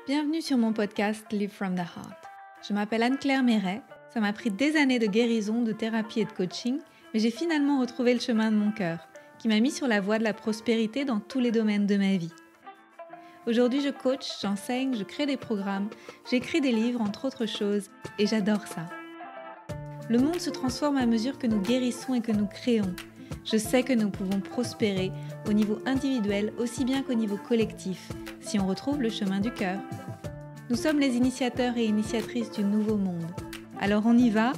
Bienvenue sur mon podcast Live from the Heart. Je m'appelle Anne-Claire Méret. Ça m'a pris des années de guérison, de thérapie et de coaching, mais j'ai finalement retrouvé le chemin de mon cœur, qui m'a mis sur la voie de la prospérité dans tous les domaines de ma vie. Aujourd'hui, je coach, j'enseigne, je crée des programmes, j'écris des livres, entre autres choses, et j'adore ça. Le monde se transforme à mesure que nous guérissons et que nous créons. Je sais que nous pouvons prospérer au niveau individuel aussi bien qu'au niveau collectif, si on retrouve le chemin du cœur. Nous sommes les initiateurs et initiatrices du nouveau monde. Alors on y va ?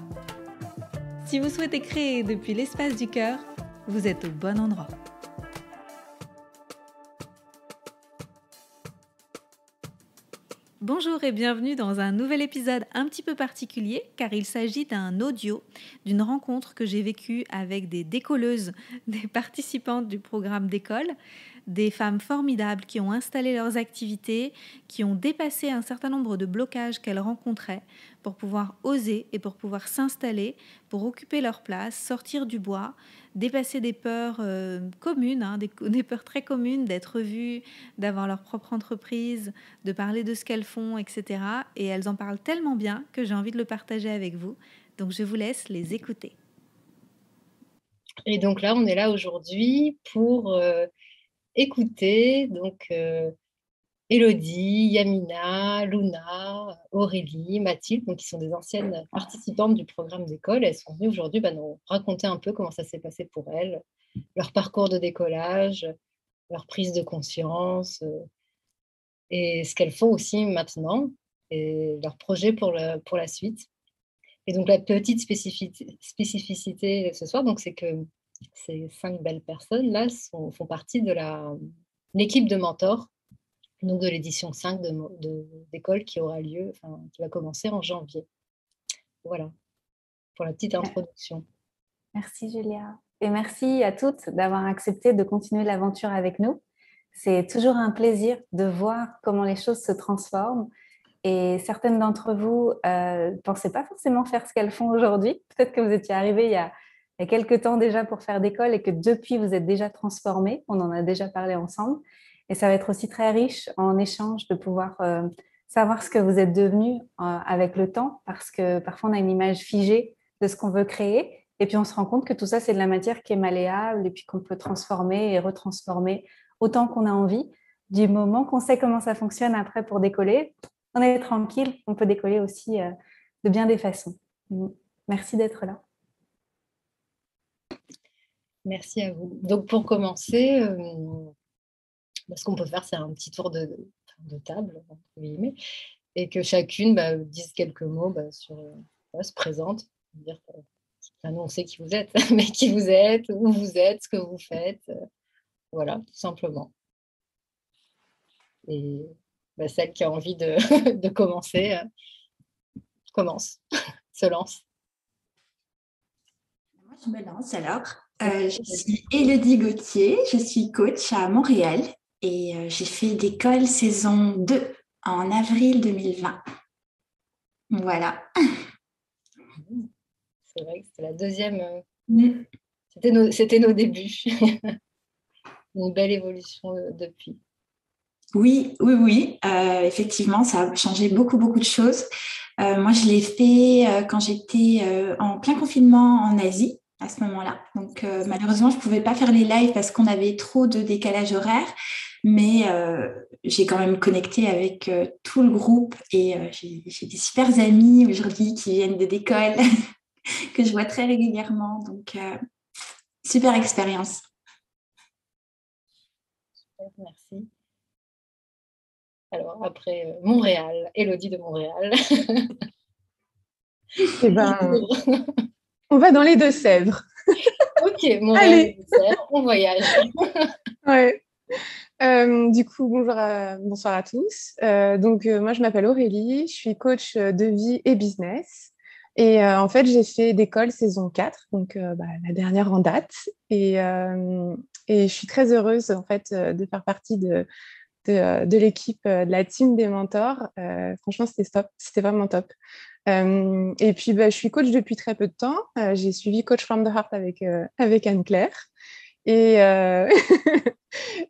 Si vous souhaitez créer depuis l'espace du cœur, vous êtes au bon endroit. Bonjour et bienvenue dans un nouvel épisode un petit peu particulier car il s'agit d'un audio d'une rencontre que j'ai vécue avec des décolleuses, des participantes du programme d'école, des femmes formidables qui ont installé leurs activités, qui ont dépassé un certain nombre de blocages qu'elles rencontraient pour pouvoir oser et pour pouvoir s'installer, pour occuper leur place, sortir du bois, dépasser des peurs communes, des peurs très communes d'être vues, d'avoir leur propre entreprise, de parler de ce qu'elles font, etc. Et elles en parlent tellement bien que j'ai envie de le partager avec vous. Donc je vous laisse les écouter. Et donc là, on est là aujourd'hui pour écouter Élodie, Yamina, Luna, Aurélie, Mathilde, donc qui sont des anciennes participantes du programme d'école. Elles sont venues aujourd'hui nous raconter un peu comment ça s'est passé pour elles, leur parcours de décollage, leur prise de conscience et ce qu'elles font aussi maintenant et leurs projets pour la suite. Et donc la petite spécificité ce soir, donc, c'est que ces 5 belles personnes-là font partie de l'équipe de mentors, donc de l'édition 5 d'école qui aura lieu, qui va commencer en janvier. Voilà, pour la petite introduction. Merci Julia. Et merci à toutes d'avoir accepté de continuer l'aventure avec nous. C'est toujours un plaisir de voir comment les choses se transforment. Et certaines d'entre vous ne pensaient pas forcément faire ce qu'elles font aujourd'hui. Peut-être que vous étiez arrivées il y a quelques temps déjà pour faire d'école et que depuis, vous êtes déjà transformées. On en a déjà parlé ensemble. Et ça va être aussi très riche en échange de pouvoir savoir ce que vous êtes devenus avec le temps, parce que parfois, on a une image figée de ce qu'on veut créer. Et puis, on se rend compte que tout ça, c'est de la matière qui est malléable et puis qu'on peut transformer et retransformer autant qu'on a envie. Du moment qu'on sait comment ça fonctionne après pour décoller, on est tranquille, on peut décoller aussi de bien des façons. Merci d'être là. Merci à vous. Donc, pour commencer, ce qu'on peut faire, c'est un petit tour de table, entre guillemets, et que chacune dise quelques mots se présente, dire nous, on sait qui vous êtes, mais qui vous êtes, où vous êtes, ce que vous faites. Voilà, tout simplement. Et celle qui a envie de commencer, commence, se lance. Moi, je me lance alors. Je suis Élodie Gauthier, je suis coach à Montréal et j'ai fait d'école saison 2 en avril 2020. Voilà. C'est vrai que c'était la deuxième. C'était nos débuts. Une belle évolution depuis. Oui. Effectivement, ça a changé beaucoup de choses. Moi, je l'ai fait quand j'étais en plein confinement en Asie, à ce moment-là. Donc, malheureusement, je ne pouvais pas faire les lives parce qu'on avait trop de décalage horaire. Mais j'ai quand même connecté avec tout le groupe et j'ai des super amis aujourd'hui qui viennent d'école que je vois très régulièrement. Donc, super expérience. Merci. Alors, après Montréal, Élodie de Montréal. On va dans les Deux-Sèvres. Ok, Montréal, les Deux-Sèvres, on voyage. Ouais. Du coup, bonsoir à tous. Moi, je m'appelle Aurélie, je suis coach de vie et business. Et en fait, j'ai fait d'école saison 4, donc la dernière en date. Et je suis très heureuse en fait, de faire partie de l'équipe de la team des mentors. Franchement, c'était top, c'était vraiment top. Et puis, je suis coach depuis très peu de temps. J'ai suivi Coach from the Heart avec Anne-Claire. Et,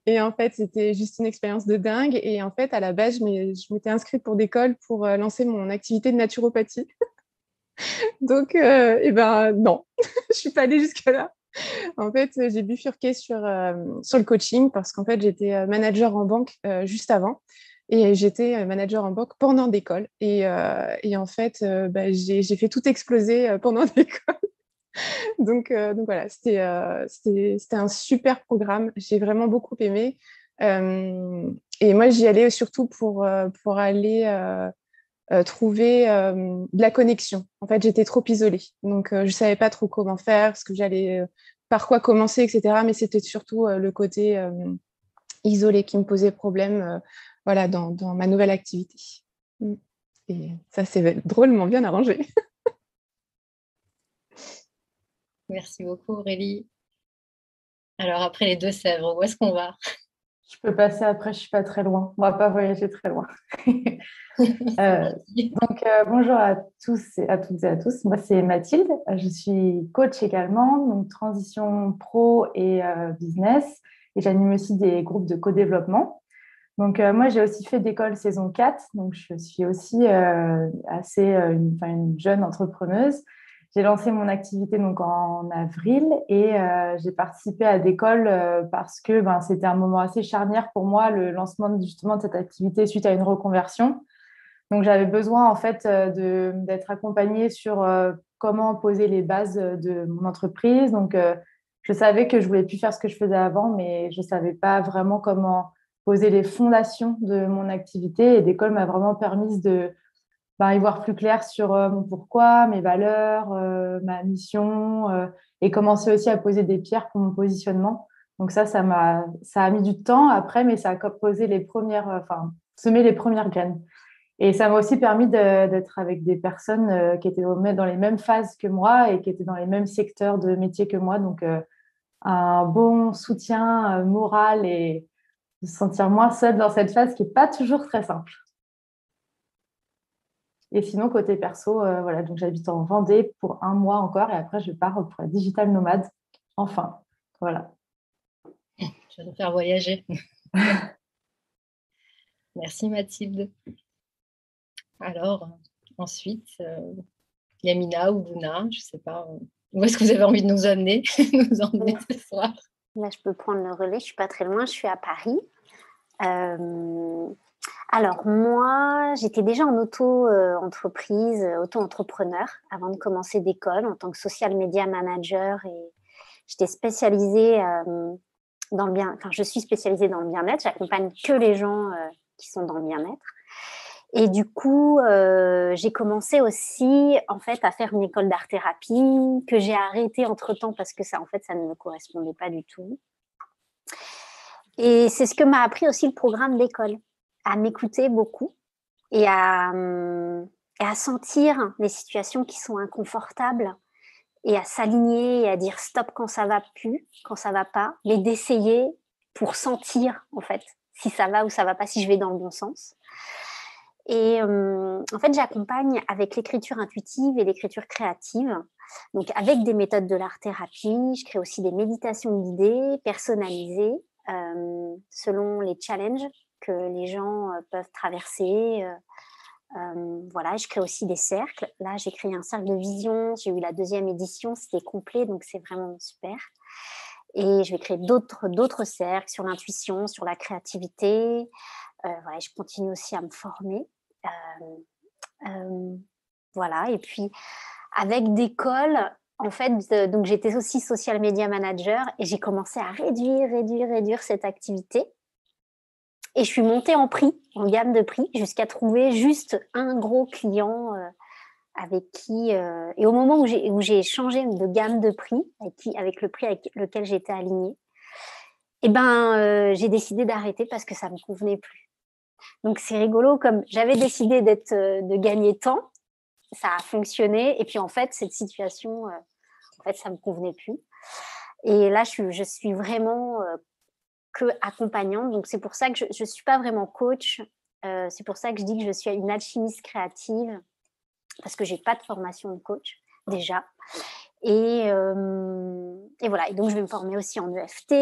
et en fait, c'était juste une expérience de dingue. Et en fait, à la base, je m'étais inscrite pour des cols pour lancer mon activité de naturopathie. Donc, eh ben, non, je suis pas allée jusque-là. En fait, j'ai bifurqué sur le coaching parce qu'en fait, j'étais manager en banque juste avant et j'étais manager en banque pendant l'école. Et en fait, j'ai fait tout exploser pendant l'école. Donc voilà, c'était un super programme. J'ai vraiment beaucoup aimé. Et moi, j'y allais surtout pour aller trouver de la connexion. En fait, j'étais trop isolée. Donc, je ne savais pas trop comment faire, ce que j'allais, par quoi commencer, etc. Mais c'était surtout le côté isolé qui me posait problème voilà, dans ma nouvelle activité. Et ça, c'est drôlement bien arrangé. Merci beaucoup, Aurélie. Alors, après les Deux-Sèvres, où est-ce qu'on va? Je peux passer après, je ne suis pas très loin. On ne va pas voyager très loin. Bonjour à tous et à toutes et à tous. Moi, c'est Mathilde. Je suis coach également, donc transition pro et business. Et j'anime aussi des groupes de co-développement. Donc, moi, j'ai aussi fait d'école saison 4. Donc, je suis aussi une jeune entrepreneuse. J'ai lancé mon activité donc en avril et j'ai participé à d'école parce que c'était un moment assez charnière pour moi, le lancement justement de cette activité suite à une reconversion. Donc, j'avais besoin en fait d'être accompagnée sur comment poser les bases de mon entreprise. Donc, je savais que je voulais plus faire ce que je faisais avant, mais je savais pas vraiment comment poser les fondations de mon activité. Et l'école m'a vraiment permis de y voir plus clair sur mon pourquoi, mes valeurs, ma mission et commencer aussi à poser des pierres pour mon positionnement. Donc ça a mis du temps après, mais ça a posé semé les premières graines. Et ça m'a aussi permis d'être avec des personnes qui étaient dans les mêmes phases que moi et qui étaient dans les mêmes secteurs de métier que moi. Donc, un bon soutien moral et de se sentir moins seule dans cette phase qui n'est pas toujours très simple. Et sinon, côté perso, voilà, donc j'habite en Vendée pour 1 mois encore et après, je pars pour la digital nomade. Enfin, voilà. Je vais nous faire voyager. Merci Mathilde. Alors, ensuite, Yamina ou Luna, je ne sais pas, où est-ce que vous avez envie de nous emmener ce soir? Là, je peux prendre le relais, je ne suis pas très loin, je suis à Paris. Alors, moi, j'étais déjà en auto-entreprise, auto-entrepreneur avant de commencer d'école en tant que social media manager et j'étais spécialisée dans le bien, enfin, je suis spécialisée dans le bien-être. J'accompagne que les gens qui sont dans le bien-être. Et du coup, j'ai commencé aussi en fait à faire une école d'art-thérapie que j'ai arrêtée entre-temps parce que ça, en fait, ça ne me correspondait pas du tout. Et c'est ce que m'a appris aussi le programme d'école, à m'écouter beaucoup et à sentir les situations qui sont inconfortables et à s'aligner et à dire stop quand ça va plus, quand ça va pas, mais d'essayer pour sentir en fait si ça va ou ça va pas, si je vais dans le bon sens. Et en fait, j'accompagne avec l'écriture intuitive et l'écriture créative, donc avec des méthodes de l'art-thérapie. Je crée aussi des méditations guidées, personnalisées, selon les challenges que les gens peuvent traverser. Voilà, je crée aussi des cercles. Là, j'ai créé un cercle de vision. J'ai eu la 2e édition, c'était complet, donc c'est vraiment super. Et je vais créer d'autres cercles sur l'intuition, sur la créativité. Voilà, je continue aussi à me former. Voilà, et puis avec d'école, en fait, donc j'étais aussi social media manager et j'ai commencé à réduire cette activité. Et je suis montée en gamme de prix, jusqu'à trouver juste un gros client avec qui... et au moment où j'ai changé de gamme de prix, avec le prix avec lequel j'étais alignée, j'ai décidé d'arrêter parce que ça ne me convenait plus. Donc, c'est rigolo, comme j'avais décidé de gagner tant, ça a fonctionné. Et puis, en fait, cette situation, ça ne me convenait plus. Et là, je suis vraiment que accompagnante. Donc, c'est pour ça que je ne suis pas vraiment coach. C'est pour ça que je dis que je suis une alchimiste créative, parce que je n'ai pas de formation de coach, déjà. Et voilà. Et donc, je vais me former aussi en EFT.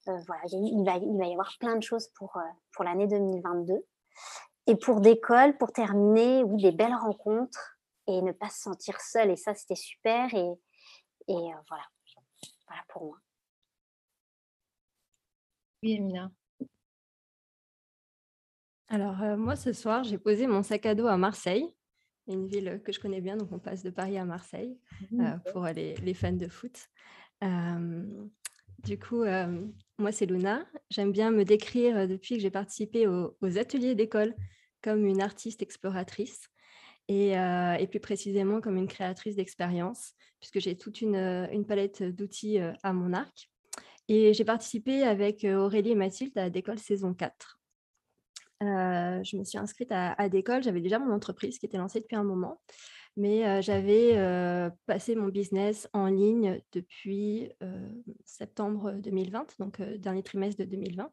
Voilà, il va y avoir plein de choses pour l'année 2022. Et pour d'école, pour terminer, oui, des belles rencontres et ne pas se sentir seule. Et ça, c'était super. Et voilà. Voilà pour moi. Oui, Amina. Alors, moi, ce soir, j'ai posé mon sac à dos à Marseille, une ville que je connais bien, donc on passe de Paris à Marseille pour les fans de foot. Du coup, moi, c'est Luna. J'aime bien me décrire depuis que j'ai participé aux ateliers d'école comme une artiste exploratrice et plus précisément comme une créatrice d'expériences, puisque j'ai toute une palette d'outils à mon arc. Et j'ai participé avec Aurélie et Mathilde à Décolle saison 4. Je me suis inscrite à Décolle. J'avais déjà mon entreprise qui était lancée depuis un moment, mais j'avais passé mon business en ligne depuis septembre 2020, donc dernier trimestre de 2020.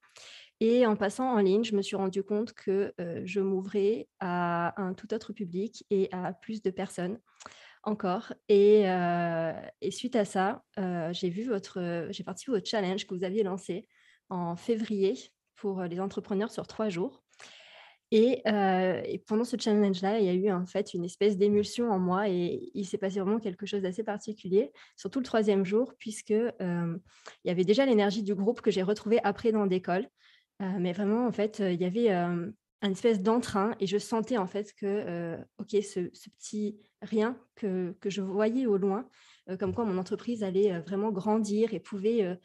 Et en passant en ligne, je me suis rendu compte que je m'ouvrais à un tout autre public et à plus de personnes encore. Et suite à ça, j'ai participé au challenge que vous aviez lancé en février pour les entrepreneurs sur 3 jours. Et pendant ce challenge-là, il y a eu en fait une espèce d'émulsion en moi et il s'est passé vraiment quelque chose d'assez particulier, surtout le 3e jour, puisque il y avait déjà l'énergie du groupe que j'ai retrouvée après dans l'école. Mais vraiment, en fait, il y avait une espèce d'entrain et je sentais en fait que, ce petit rien que je voyais au loin, comme quoi mon entreprise allait vraiment grandir et pouvait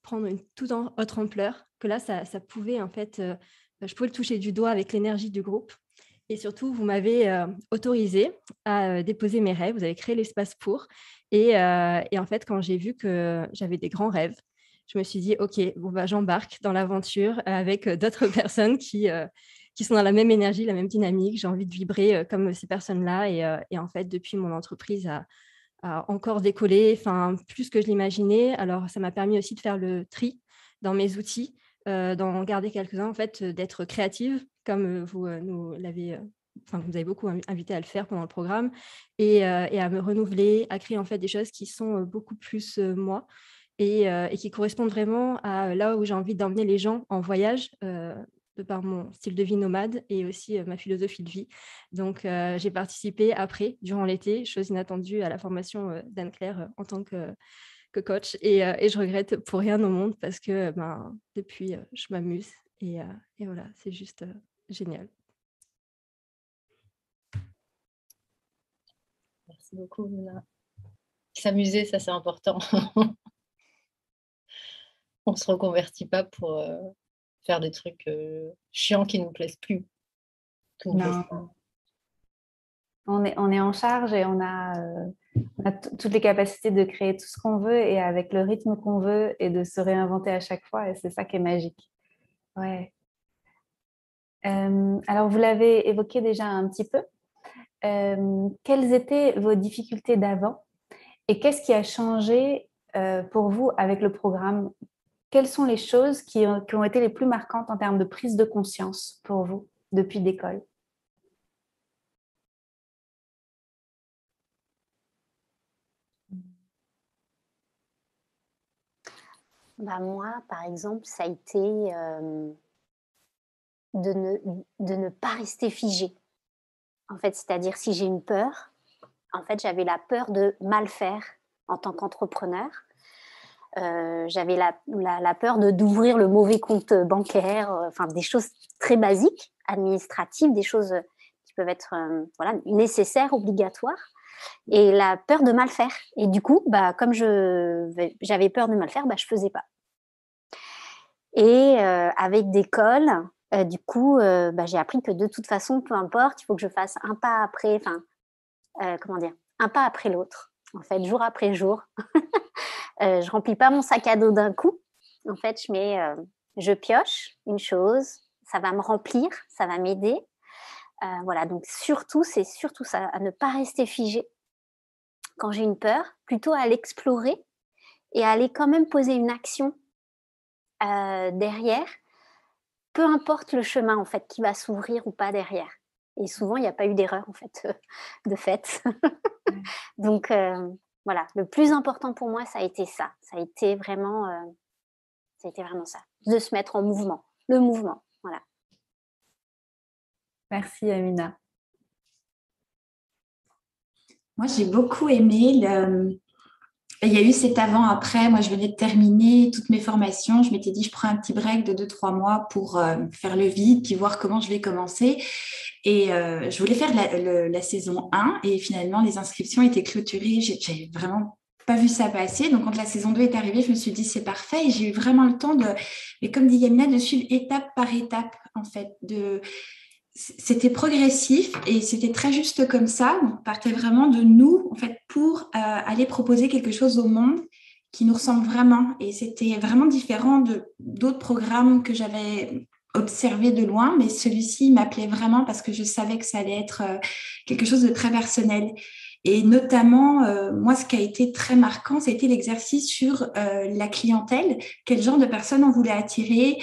prendre une toute autre ampleur, que là, ça pouvait en fait... je pouvais le toucher du doigt avec l'énergie du groupe. Et surtout, vous m'avez autorisée à déposer mes rêves. Vous avez créé l'espace pour. Et en fait, quand j'ai vu que j'avais des grands rêves, je me suis dit, OK, j'embarque dans l'aventure avec d'autres personnes qui sont dans la même énergie, la même dynamique. J'ai envie de vibrer comme ces personnes-là. Et en fait, depuis, mon entreprise a encore décollé, plus que je l'imaginais. Alors, ça m'a permis aussi de faire le tri dans mes outils, d'en garder quelques-uns, en fait, d'être créative, comme vous nous l'avez... vous avez beaucoup invité à le faire pendant le programme, et à me renouveler, à créer en fait des choses qui sont beaucoup plus moi, et qui correspondent vraiment à là où j'ai envie d'emmener les gens en voyage, de par mon style de vie nomade et aussi ma philosophie de vie. Donc, j'ai participé après, durant l'été, chose inattendue, à la formation d'Anne-Claire en tant que coach. Et je regrette pour rien au monde parce que depuis, je m'amuse. Et voilà, c'est juste génial. Merci beaucoup, Luna. S'amuser, ça, c'est important. On ne se reconvertit pas pour faire des trucs chiants qui ne nous plaisent plus. Non. On est en charge et on a toutes les capacités de créer tout ce qu'on veut et avec le rythme qu'on veut et de se réinventer à chaque fois. Et c'est ça qui est magique. Ouais. Alors, vous l'avez évoqué déjà un petit peu. Quelles étaient vos difficultés d'avant et qu'est-ce qui a changé pour vous avec le programme? Quelles sont les choses qui ont été les plus marquantes en termes de prise de conscience pour vous depuis l'école? Moi, par exemple, ça a été de ne pas rester figée. En fait, c'est-à-dire si j'ai une peur, en fait, j'avais la peur de mal faire en tant qu'entrepreneur. J'avais la peur d'ouvrir le mauvais compte bancaire, des choses très basiques, administratives, des choses qui peuvent être nécessaires, obligatoires, et la peur de mal faire. Et du coup, comme j'avais peur de mal faire, je faisais pas. Et avec d'école, du coup, j'ai appris que de toute façon, peu importe, il faut que je fasse un pas après, un pas après l'autre, en fait, jour après jour. Je remplis pas mon sac à dos d'un coup. En fait, je pioche une chose, ça va me remplir, ça va m'aider. Voilà, donc c'est surtout ça, à ne pas rester figé quand j'ai une peur, plutôt à l'explorer et à aller quand même poser une action derrière, peu importe le chemin en fait qui va s'ouvrir ou pas derrière. Et souvent, il n'y a pas eu d'erreur, en fait, de fait. Donc, voilà, le plus important pour moi, ça a été ça. Ça a été vraiment ça, de se mettre en mouvement. Le mouvement, voilà. Merci, Amina. Moi, j'ai beaucoup aimé il y a eu cet avant-après. Moi, je venais de terminer toutes mes formations. Je m'étais dit, je prends un petit break de 2-3 mois pour faire le vide, puis voir comment je vais commencer. Et je voulais faire la saison 1 et finalement, les inscriptions étaient clôturées. J'ai vraiment pas vu ça passer. Donc, quand la saison 2 est arrivée, je me suis dit, c'est parfait. Et j'ai eu vraiment le temps mais comme dit Yamina, de suivre étape par étape, en fait, c'était progressif et c'était très juste comme ça. On partait vraiment de nous, en fait, pour aller proposer quelque chose au monde qui nous ressemble vraiment. Et c'était vraiment différent d'autres programmes que j'avais observés de loin, mais celui-ci m'appelait vraiment parce que je savais que ça allait être quelque chose de très personnel. Et notamment, moi, ce qui a été très marquant, ça a été l'exercice sur la clientèle, quel genre de personnes on voulait attirer,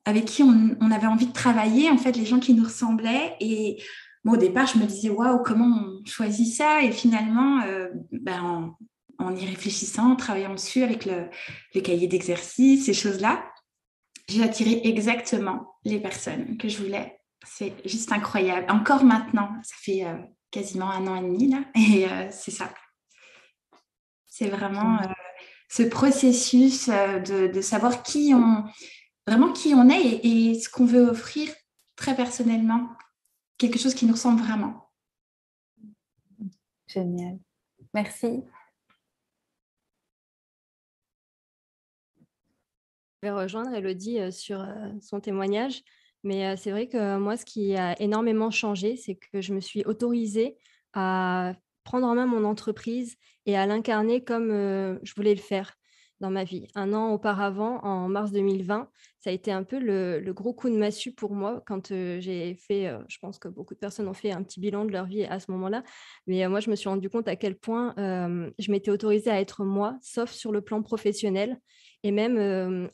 avec qui on avait envie de travailler, en fait, les gens qui nous ressemblaient. Et moi, au départ, je me disais, waouh, comment on choisit ça? Et finalement, en y réfléchissant, en travaillant dessus avec le cahier d'exercice, ces choses-là, j'ai attiré exactement les personnes que je voulais. C'est juste incroyable. Encore maintenant, ça fait quasiment 1 an et demi, là, et c'est ça. C'est vraiment ce processus de savoir vraiment qui on est et ce qu'on veut offrir très personnellement, quelque chose qui nous ressemble vraiment. Génial. Merci. Je vais rejoindre Elodie sur son témoignage, mais c'est vrai que moi, ce qui a énormément changé, c'est que je me suis autorisée à prendre en main mon entreprise et à l'incarner comme je voulais le faire dans ma vie. 1 an auparavant, en mars 2020, ça a été un peu le gros coup de massue pour moi quand j'ai fait, je pense que beaucoup de personnes ont fait un petit bilan de leur vie à ce moment-là, mais moi, je me suis rendu compte à quel point je m'étais autorisée à être moi, sauf sur le plan professionnel. Et même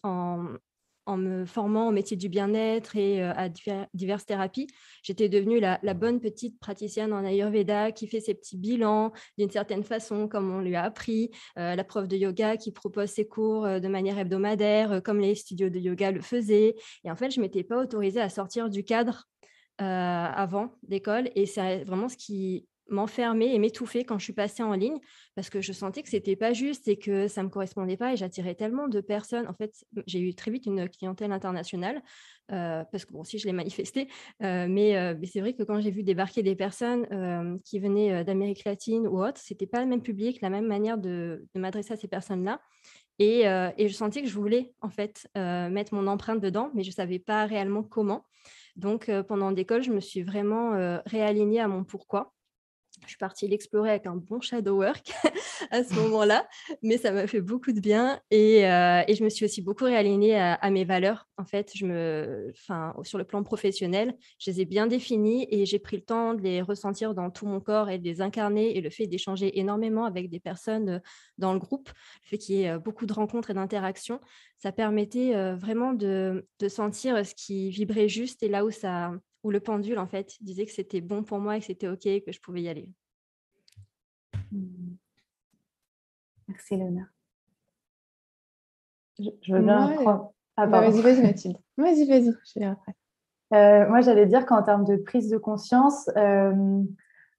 en me formant au métier du bien-être et à diverses thérapies, j'étais devenue la bonne petite praticienne en Ayurveda qui fait ses petits bilans d'une certaine façon, comme on lui a appris, la prof de yoga qui propose ses cours de manière hebdomadaire, comme les studios de yoga le faisaient. Et en fait, je ne m'étais pas autorisée à sortir du cadre avant d'école. Et c'est vraiment ce qui m'enfermait et m'étouffait quand je suis passée en ligne parce que je sentais que c'était pas juste et que ça me correspondait pas et j'attirais tellement de personnes. En fait, j'ai eu très vite une clientèle internationale parce que bon, si je l'ai manifesté, mais c'est vrai que quand j'ai vu débarquer des personnes qui venaient d'Amérique latine ou autre, c'était pas le même public, la même manière de m'adresser à ces personnes-là. Et je sentais que je voulais en fait mettre mon empreinte dedans, mais je savais pas réellement comment. Donc pendant l'école, je me suis vraiment réalignée à mon pourquoi. Je suis partie l'explorer avec un bon shadow work à ce moment-là, mais ça m'a fait beaucoup de bien et je me suis aussi beaucoup réalignée à mes valeurs. En fait, sur le plan professionnel, je les ai bien définies et j'ai pris le temps de les ressentir dans tout mon corps et de les incarner. Et le fait d'échanger énormément avec des personnes dans le groupe, le fait qu'il y ait beaucoup de rencontres et d'interactions, ça permettait vraiment de sentir ce qui vibrait juste et là où le pendule, en fait, disait que c'était bon pour moi et que c'était OK, que je pouvais y aller. Merci, Léona. Je veux bien prendre... Vas-y, Mathilde. Vas-y, je vais après. Moi, j'allais dire qu'en termes de prise de conscience,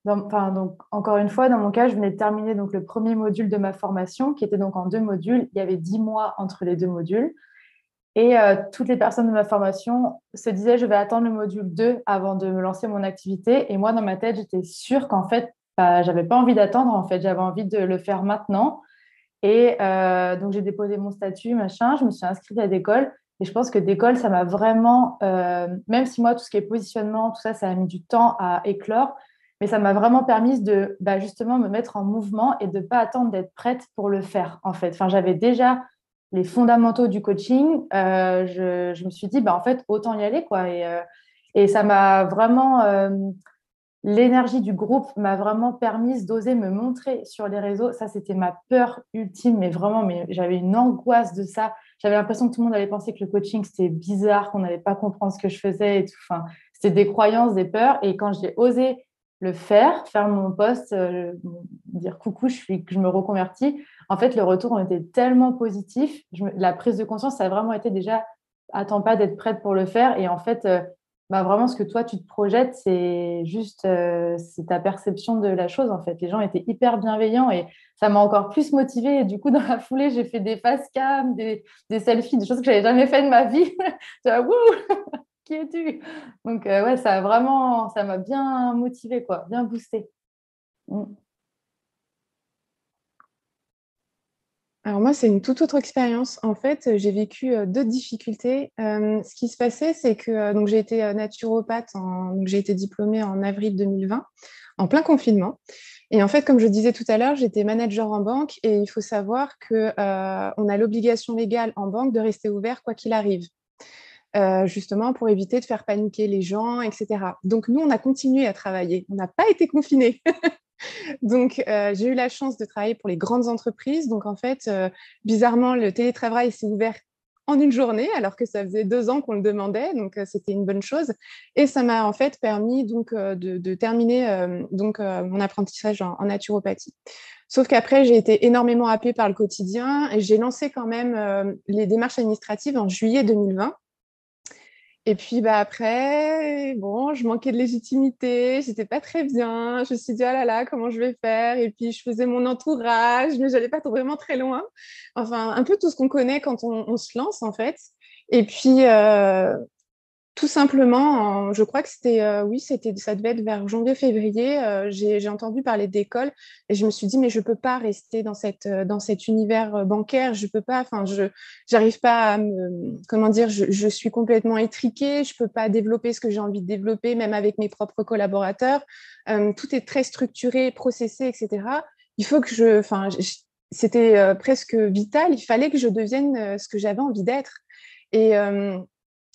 donc, encore une fois, dans mon cas, je venais de terminer donc, le premier module de ma formation, qui était donc en 2 modules. Il y avait 10 mois entre les 2 modules. Et toutes les personnes de ma formation se disaient, je vais attendre le module 2 avant de me lancer mon activité. Et moi, dans ma tête, j'étais sûre qu'en fait, j'avais pas envie d'attendre. En fait, j'avais envie de le faire maintenant. Et donc, j'ai déposé mon statut, machin. Je me suis inscrite à d'école. Et je pense que d'école, ça m'a vraiment, même si moi, tout ce qui est positionnement, tout ça, ça a mis du temps à éclore, mais ça m'a vraiment permis de justement me mettre en mouvement et de ne pas attendre d'être prête pour le faire, en fait. Enfin, j'avais déjà les fondamentaux du coaching. Je me suis dit, en fait, autant y aller, quoi. Et ça m'a vraiment... l'énergie du groupe m'a vraiment permis d'oser me montrer sur les réseaux. Ça, c'était ma peur ultime, mais vraiment, j'avais une angoisse de ça. J'avais l'impression que tout le monde allait penser que le coaching, c'était bizarre, qu'on n'allait pas comprendre ce que je faisais et tout. Enfin, C'était des croyances, des peurs. Et quand j'ai osé le faire mon poste, dire coucou, je me reconvertis, en fait, les retours ont été tellement positifs. La prise de conscience, ça a vraiment été déjà, attends pas d'être prête pour le faire. Et en fait, vraiment, ce que toi, tu te projettes, c'est juste, c'est ta perception de la chose, en fait. Les gens étaient hyper bienveillants et ça m'a encore plus motivée. Et du coup, dans la foulée, j'ai fait des face cam, des selfies, des choses que j'avais jamais fait de ma vie. Wouh, qui es-tu? Donc, ouais, ça m'a bien motivée, quoi, bien boostée. Alors moi, c'est une toute autre expérience. En fait, j'ai vécu deux difficultés. Ce qui se passait, c'est que donc j'ai été naturopathe, donc j'ai été diplômée en avril 2020, en plein confinement. Et en fait, comme je disais tout à l'heure, j'étais manager en banque et il faut savoir que on a l'obligation légale en banque de rester ouvert quoi qu'il arrive. Justement pour éviter de faire paniquer les gens, etc. Donc nous, on a continué à travailler. On n'a pas été confinés. Donc, j'ai eu la chance de travailler pour les grandes entreprises. Donc, en fait, bizarrement, le télétravail s'est ouvert en une journée, alors que ça faisait 2 ans qu'on le demandait. Donc, c'était une bonne chose. Et ça m'a en fait permis donc, de terminer mon apprentissage en naturopathie. Sauf qu'après, j'ai été énormément happée par le quotidien et j'ai lancé quand même les démarches administratives en juillet 2020. Et puis après, bon, je manquais de légitimité, j'étais pas très bien. Je me suis dit, oh là là, comment je vais faire? Et puis, je faisais mon entourage, mais j'allais pas vraiment très loin. Enfin, un peu tout ce qu'on connaît quand on se lance, en fait. Et puis, tout simplement, je crois que c'était, oui, ça devait être vers janvier-février, j'ai entendu parler d'école et je me suis dit, mais je peux pas rester dans cet univers bancaire, je peux pas, enfin, j'arrive pas à comment dire, je suis complètement étriquée, je peux pas développer ce que j'ai envie de développer, même avec mes propres collaborateurs. Tout est très structuré, processé, etc. Il faut que c'était presque vital, il fallait que je devienne ce que j'avais envie d'être. Et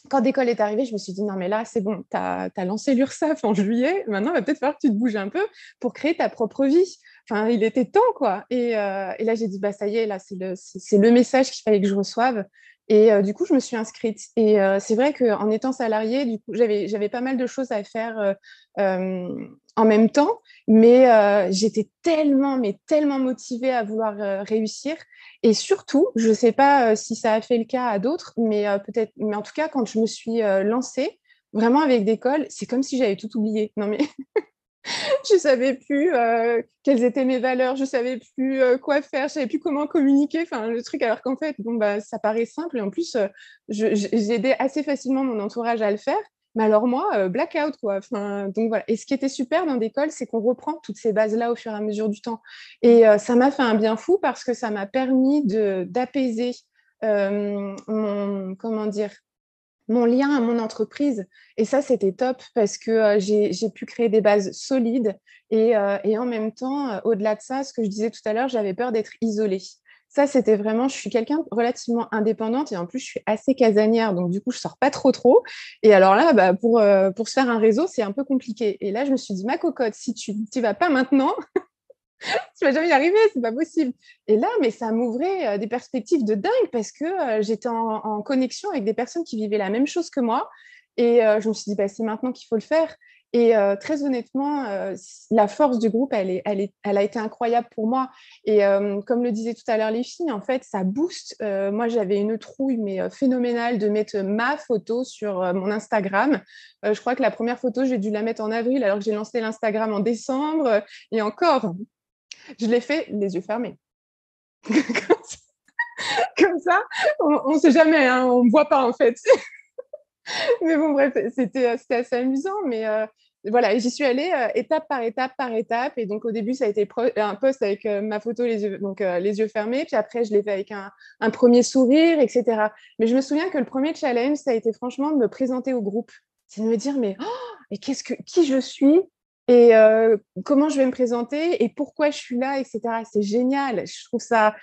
quand l'école est arrivée, je me suis dit, non, mais là, c'est bon, tu as lancé l'URSSAF en juillet, maintenant, il va peut-être falloir que tu te bouges un peu pour créer ta propre vie. Enfin, il était temps, quoi. Et là, j'ai dit, bah, ça y est, là, c'est le message qu'il fallait que je reçoive. Et du coup, je me suis inscrite. Et c'est vrai qu'en étant salariée, du coup, j'avais pas mal de choses à faire en même temps, mais j'étais mais tellement motivée à vouloir réussir. Et surtout, je ne sais pas si ça a fait le cas à d'autres, mais peut-être, mais en tout cas, quand je me suis lancée, vraiment avec d'école, c'est comme si j'avais tout oublié. Non, mais je ne savais plus quelles étaient mes valeurs, je ne savais plus quoi faire, je ne savais plus comment communiquer, enfin, le truc, alors qu'en fait, bon, bah, ça paraît simple. Et en plus, j'ai aidé assez facilement mon entourage à le faire. Mais alors moi, blackout, quoi. Enfin, donc voilà. Et ce qui était super dans l'école, c'est qu'on reprend toutes ces bases-là au fur et à mesure du temps. Et ça m'a fait un bien fou parce que ça m'a permis d'apaiser comment dire, mon lien à mon entreprise. Et ça, c'était top parce que j'ai pu créer des bases solides. Et en même temps, au-delà de ça, ce que je disais tout à l'heure, j'avais peur d'être isolée. Ça, c'était vraiment, je suis quelqu'un de relativement indépendante et en plus, je suis assez casanière. Donc, du coup, je sors pas trop. Et alors là, bah, pour se faire un réseau, c'est un peu compliqué. Et là, je me suis dit, ma cocotte, si tu n'y vas pas maintenant, tu vas jamais y arriver, c'est pas possible. Et là, mais ça m'ouvrait des perspectives de dingue parce que j'étais en connexion avec des personnes qui vivaient la même chose que moi. Et je me suis dit, bah, c'est maintenant qu'il faut le faire. Et très honnêtement, la force du groupe, elle a été incroyable pour moi. Et comme le disaient tout à l'heure les filles, en fait, ça booste. Moi, j'avais une trouille mais phénoménale de mettre ma photo sur mon Instagram. Je crois que la première photo, j'ai dû la mettre en avril alors que j'ai lancé l'Instagram en décembre. Et encore, je l'ai fait les yeux fermés. Comme ça, on ne sait jamais, hein, on ne voit pas en fait. Mais bon, bref, c'était assez amusant. Mais voilà, j'y suis allée étape par étape par étape. Et donc, au début, ça a été un post avec ma photo, les yeux fermés. Puis après, je l'ai fait avec un premier sourire, etc. Mais je me souviens que le premier challenge, ça a été franchement de me présenter au groupe. C'est de me dire, mais qui je suis et comment je vais me présenter et pourquoi je suis là, etc. C'est génial. Je trouve ça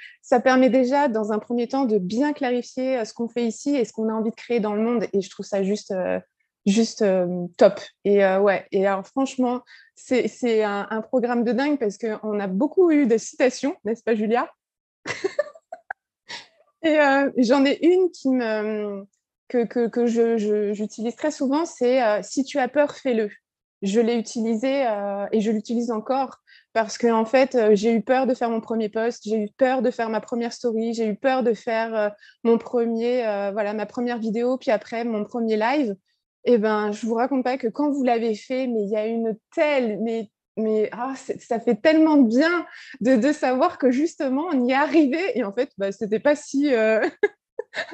permet déjà, dans un premier temps, de bien clarifier ce qu'on fait ici et ce qu'on a envie de créer dans le monde. Et je trouve ça juste top. Et ouais. Et alors, franchement, c'est un programme de dingue parce qu'on a beaucoup eu de citations, n'est-ce pas, Julia? Et j'en ai une j'utilise très souvent, c'est si tu as peur, fais-le. Je l'ai utilisé et je l'utilise encore parce que en fait, j'ai eu peur de faire mon premier post, j'ai eu peur de faire ma première story, j'ai eu peur de faire ma première vidéo, puis après mon premier live. Et ben, je vous raconte pas que quand vous l'avez fait, mais il y a une telle, ça fait tellement de bien de savoir que justement on y est arrivé et en fait, c'était pas si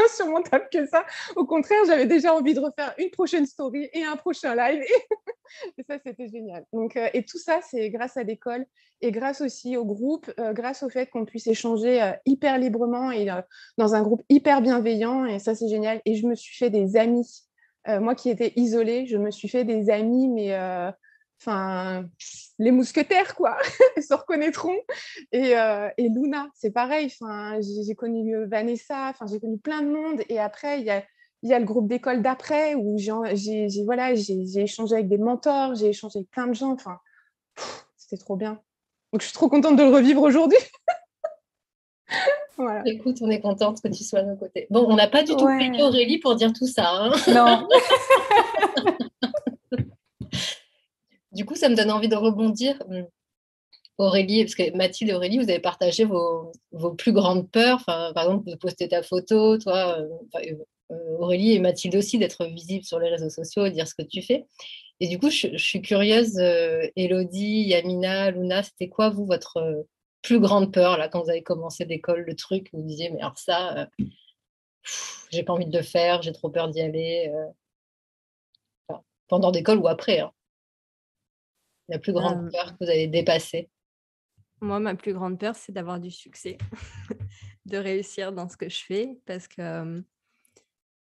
insurmontable que ça. Au contraire, j'avais déjà envie de refaire une prochaine story et un prochain live. Et ça, c'était génial. Donc, et tout ça, c'est grâce à l'école et grâce aussi au groupe, grâce au fait qu'on puisse échanger hyper librement et dans un groupe hyper bienveillant. Et ça, c'est génial. Et je me suis fait des amis. Moi qui étais isolée, je me suis fait des amis, mais les mousquetaires, quoi, ils se reconnaîtront. Et Luna, c'est pareil. J'ai connu Vanessa, j'ai connu plein de monde. Et après, il y a le groupe d'école d'après où j'ai échangé avec des mentors, j'ai échangé avec plein de gens. C'était trop bien. Donc, je suis trop contente de le revivre aujourd'hui. Voilà. Écoute, on est contente que tu sois à nos côtés. Bon, on n'a pas du tout payé Aurélie pour dire tout ça. Hein. Non. Du coup, ça me donne envie de rebondir. Aurélie, parce que Mathilde et Aurélie, vous avez partagé vos plus grandes peurs. Par exemple, de poster ta photo, toi, Aurélie et Mathilde aussi, d'être visible sur les réseaux sociaux et dire ce que tu fais. Et du coup, je suis curieuse, Élodie, Yamina, Luna, c'était quoi, vous, votre plus grande peur là, quand vous avez commencé d'école, le truc, vous disiez, mais alors ça, j'ai pas envie de le faire, j'ai trop peur d'y aller, pendant d'école ou après, hein. La plus grande peur que vous avez dépassée? Moi, ma plus grande peur, c'est d'avoir du succès, de réussir dans ce que je fais, parce que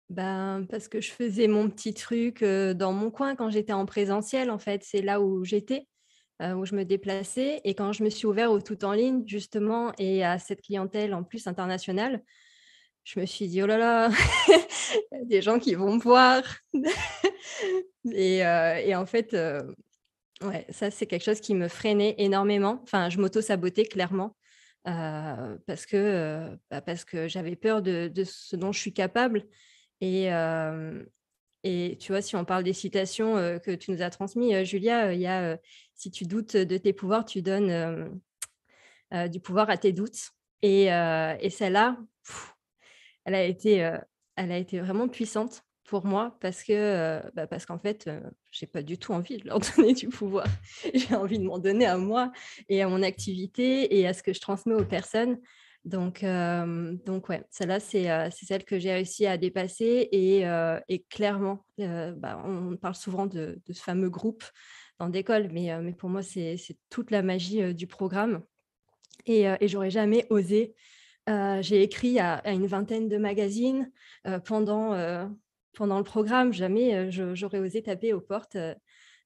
je faisais mon petit truc dans mon coin quand j'étais en présentiel, en fait. C'est là où j'étais, où je me déplaçais. Et quand je me suis ouverte au tout en ligne, justement, et à cette clientèle en plus internationale, je me suis dit, oh là là, il y a des gens qui vont me voir. et en fait, ouais, ça, c'est quelque chose qui me freinait énormément. Enfin, je m'auto-sabotais clairement parce que j'avais peur de ce dont je suis capable. Et tu vois, si on parle des citations que tu nous as transmises, Julia, il y a si tu doutes de tes pouvoirs, tu donnes du pouvoir à tes doutes. Et celle-là, elle a été vraiment puissante pour moi parce qu'en fait, j'ai pas du tout envie de leur donner du pouvoir. J'ai envie de m'en donner à moi et à mon activité et à ce que je transmets aux personnes. Donc ouais, celle-là, c'est celle que j'ai réussi à dépasser et clairement, on parle souvent de ce fameux groupe dans d'école, mais pour moi, c'est toute la magie du programme et j'aurais jamais osé. J'ai écrit à une vingtaine de magazines pendant le programme. Jamais j'aurais osé taper aux portes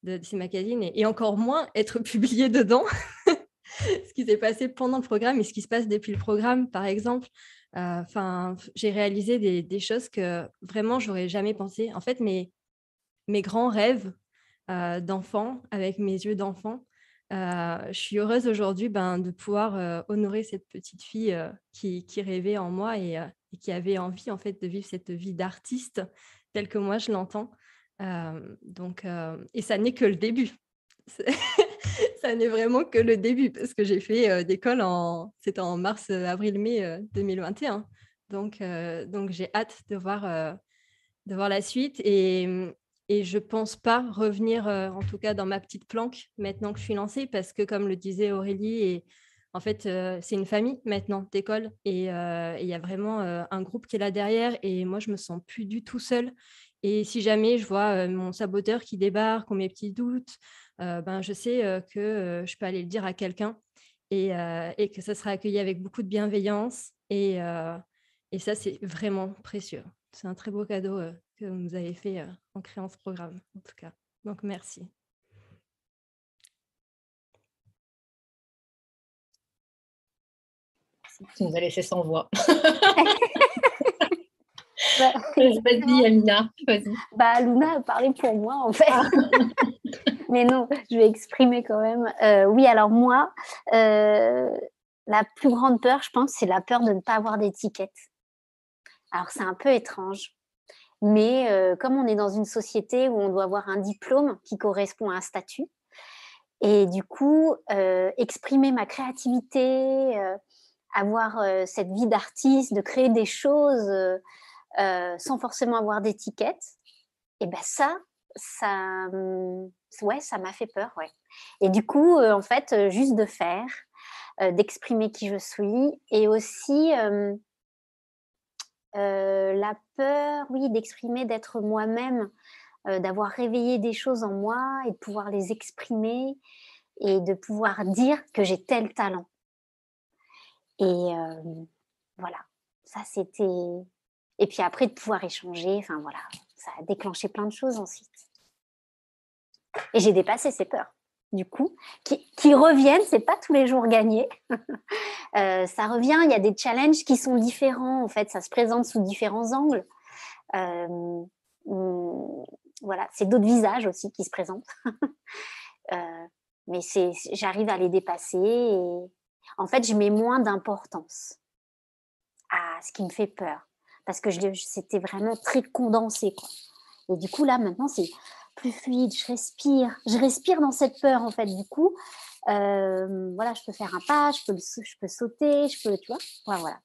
de ces magazines et encore moins être publiée dedans. Ce qui s'est passé pendant le programme et ce qui se passe depuis le programme, par exemple. J'ai réalisé des choses que vraiment, j'aurais jamais pensé. En fait, mes grands rêves d'enfant, avec mes yeux d'enfant, je suis heureuse aujourd'hui de pouvoir honorer cette petite fille qui rêvait en moi et qui avait envie en fait de vivre cette vie d'artiste telle que moi je l'entends. Et ça n'est que le début. Ça n'est vraiment que le début parce que j'ai fait d'école c'était en mars, avril, mai 2021. Donc j'ai hâte de voir la suite et je pense pas revenir, en tout cas dans ma petite planque, maintenant que je suis lancée, parce que comme le disait Aurélie, en fait, c'est une famille maintenant d'école et il y a vraiment un groupe qui est là derrière et moi, je me sens plus du tout seule. Et si jamais je vois mon saboteur qui débarque ou mes petits doutes, je sais que je peux aller le dire à quelqu'un et que ça sera accueilli avec beaucoup de bienveillance et ça, c'est vraiment précieux. C'est un très beau cadeau que vous nous avez fait en créant ce programme, en tout cas. Donc, merci. Tu nous as laissé sans voix. Bah, vas-y, Amina, vas-y. Luna a parlé pour moi, en fait. Mais non, je vais exprimer quand même. Oui, alors moi, la plus grande peur, je pense, c'est la peur de ne pas avoir d'étiquette. Alors, c'est un peu étrange. Mais comme on est dans une société où on doit avoir un diplôme qui correspond à un statut, et du coup, exprimer ma créativité, avoir cette vie d'artiste, de créer des choses sans forcément avoir d'étiquette, et ben ouais, ça m'a fait peur, ouais. Et du coup, en fait, juste de faire, d'exprimer qui je suis, et aussi la peur, oui, d'exprimer, d'être moi-même, d'avoir réveillé des choses en moi et de pouvoir les exprimer et de pouvoir dire que j'ai tel talent. Et voilà, ça c'était. Et puis après, de pouvoir échanger, enfin voilà, ça a déclenché plein de choses ensuite. Et j'ai dépassé ces peurs, du coup, qui reviennent, c'est pas tous les jours gagné. Ça revient, il y a des challenges qui sont différents, en fait, ça se présente sous différents angles. Voilà, c'est d'autres visages aussi qui se présentent. Mais j'arrive à les dépasser et en fait, je mets moins d'importance à ce qui me fait peur parce que c'était vraiment très condensé, quoi. Et du coup, là, maintenant, c'est plus fluide, je respire dans cette peur, en fait. Du coup, voilà, je peux faire un pas, je peux sauter, tu vois, voilà.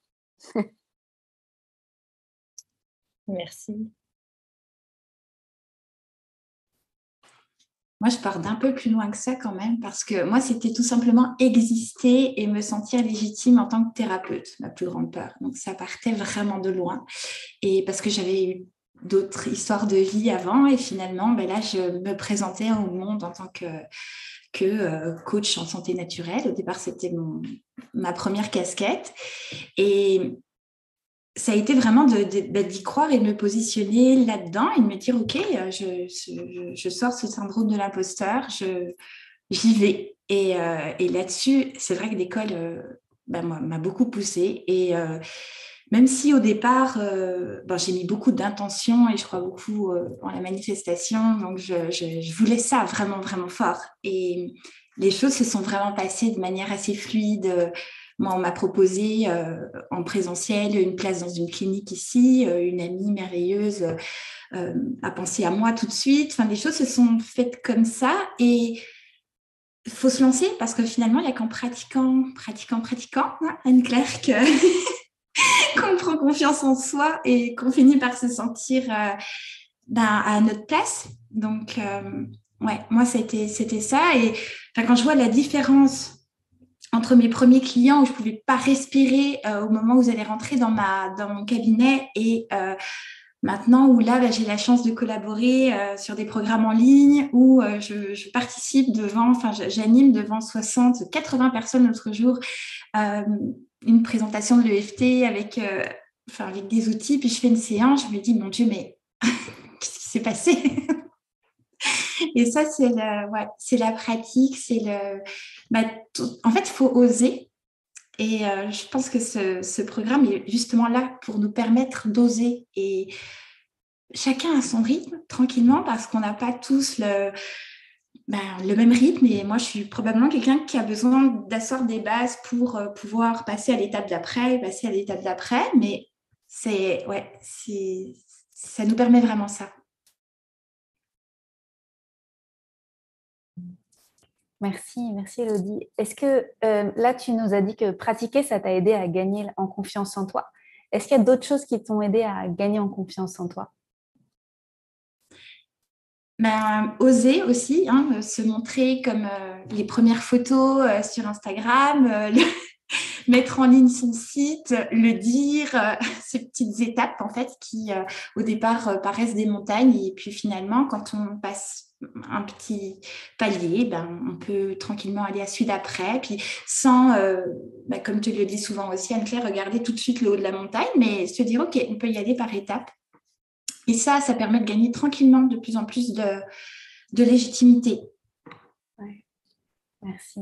Merci. Moi, je pars d'un peu plus loin que ça quand même, parce que moi, c'était tout simplement exister et me sentir légitime en tant que thérapeute, ma plus grande peur. Donc, ça partait vraiment de loin. Et parce que j'avais eu d'autres histoires de vie avant, et finalement, ben là, je me présentais au monde en tant que coach en santé naturelle. Au départ, c'était ma première casquette. Et ça a été vraiment d'y croire et de me positionner là-dedans et de me dire, OK, je sors ce syndrome de l'imposteur, j'y vais. Et là-dessus, c'est vrai que l'école m'a beaucoup poussée. Et même si au départ, j'ai mis beaucoup d'intention et je crois beaucoup en la manifestation, donc je voulais ça vraiment, vraiment fort. Et les choses se sont vraiment passées de manière assez fluide. Moi, on m'a proposé en présentiel une place dans une clinique ici, une amie merveilleuse a pensé à moi tout de suite. Enfin, les choses se sont faites comme ça et il faut se lancer parce que finalement, il n'y a qu'en pratiquant, hein, Anne-Claire, qu'on prend confiance en soi et qu'on finit par se sentir à notre place. Donc, ouais, moi, c'était ça. Et quand je vois la différence entre mes premiers clients où je ne pouvais pas respirer au moment où vous allez rentrer dans mon cabinet et maintenant où là, j'ai la chance de collaborer sur des programmes en ligne où je participe j'anime devant 60, 80 personnes l'autre jour une présentation de l'EFT avec des outils, puis je fais une séance, je me dis, mon Dieu, mais qu'est-ce qui s'est passé? Et ça, c'est la pratique, en fait, il faut oser. Et je pense que ce programme est justement là pour nous permettre d'oser. Et chacun à son rythme, tranquillement, parce qu'on n'a pas tous le même rythme. Et moi, je suis probablement quelqu'un qui a besoin d'asseoir des bases pour pouvoir passer à l'étape d'après. Mais ça nous permet vraiment ça. Merci Elodie. Est-ce que là, tu nous as dit que pratiquer, ça t'a aidé à gagner en confiance en toi. Est-ce qu'il y a d'autres choses qui t'ont aidé à gagner en confiance en toi? Oser aussi, hein, se montrer comme les premières photos sur Instagram, mettre en ligne son site, le dire, ces petites étapes en fait qui au départ paraissent des montagnes et puis finalement quand on passe un petit palier, on peut tranquillement aller à celui d'après, puis sans, comme tu le dis souvent aussi Anne-Claire, regarder tout de suite le haut de la montagne, mais se dire ok, on peut y aller par étapes. Et ça permet de gagner tranquillement de plus en plus de légitimité. Ouais. Merci.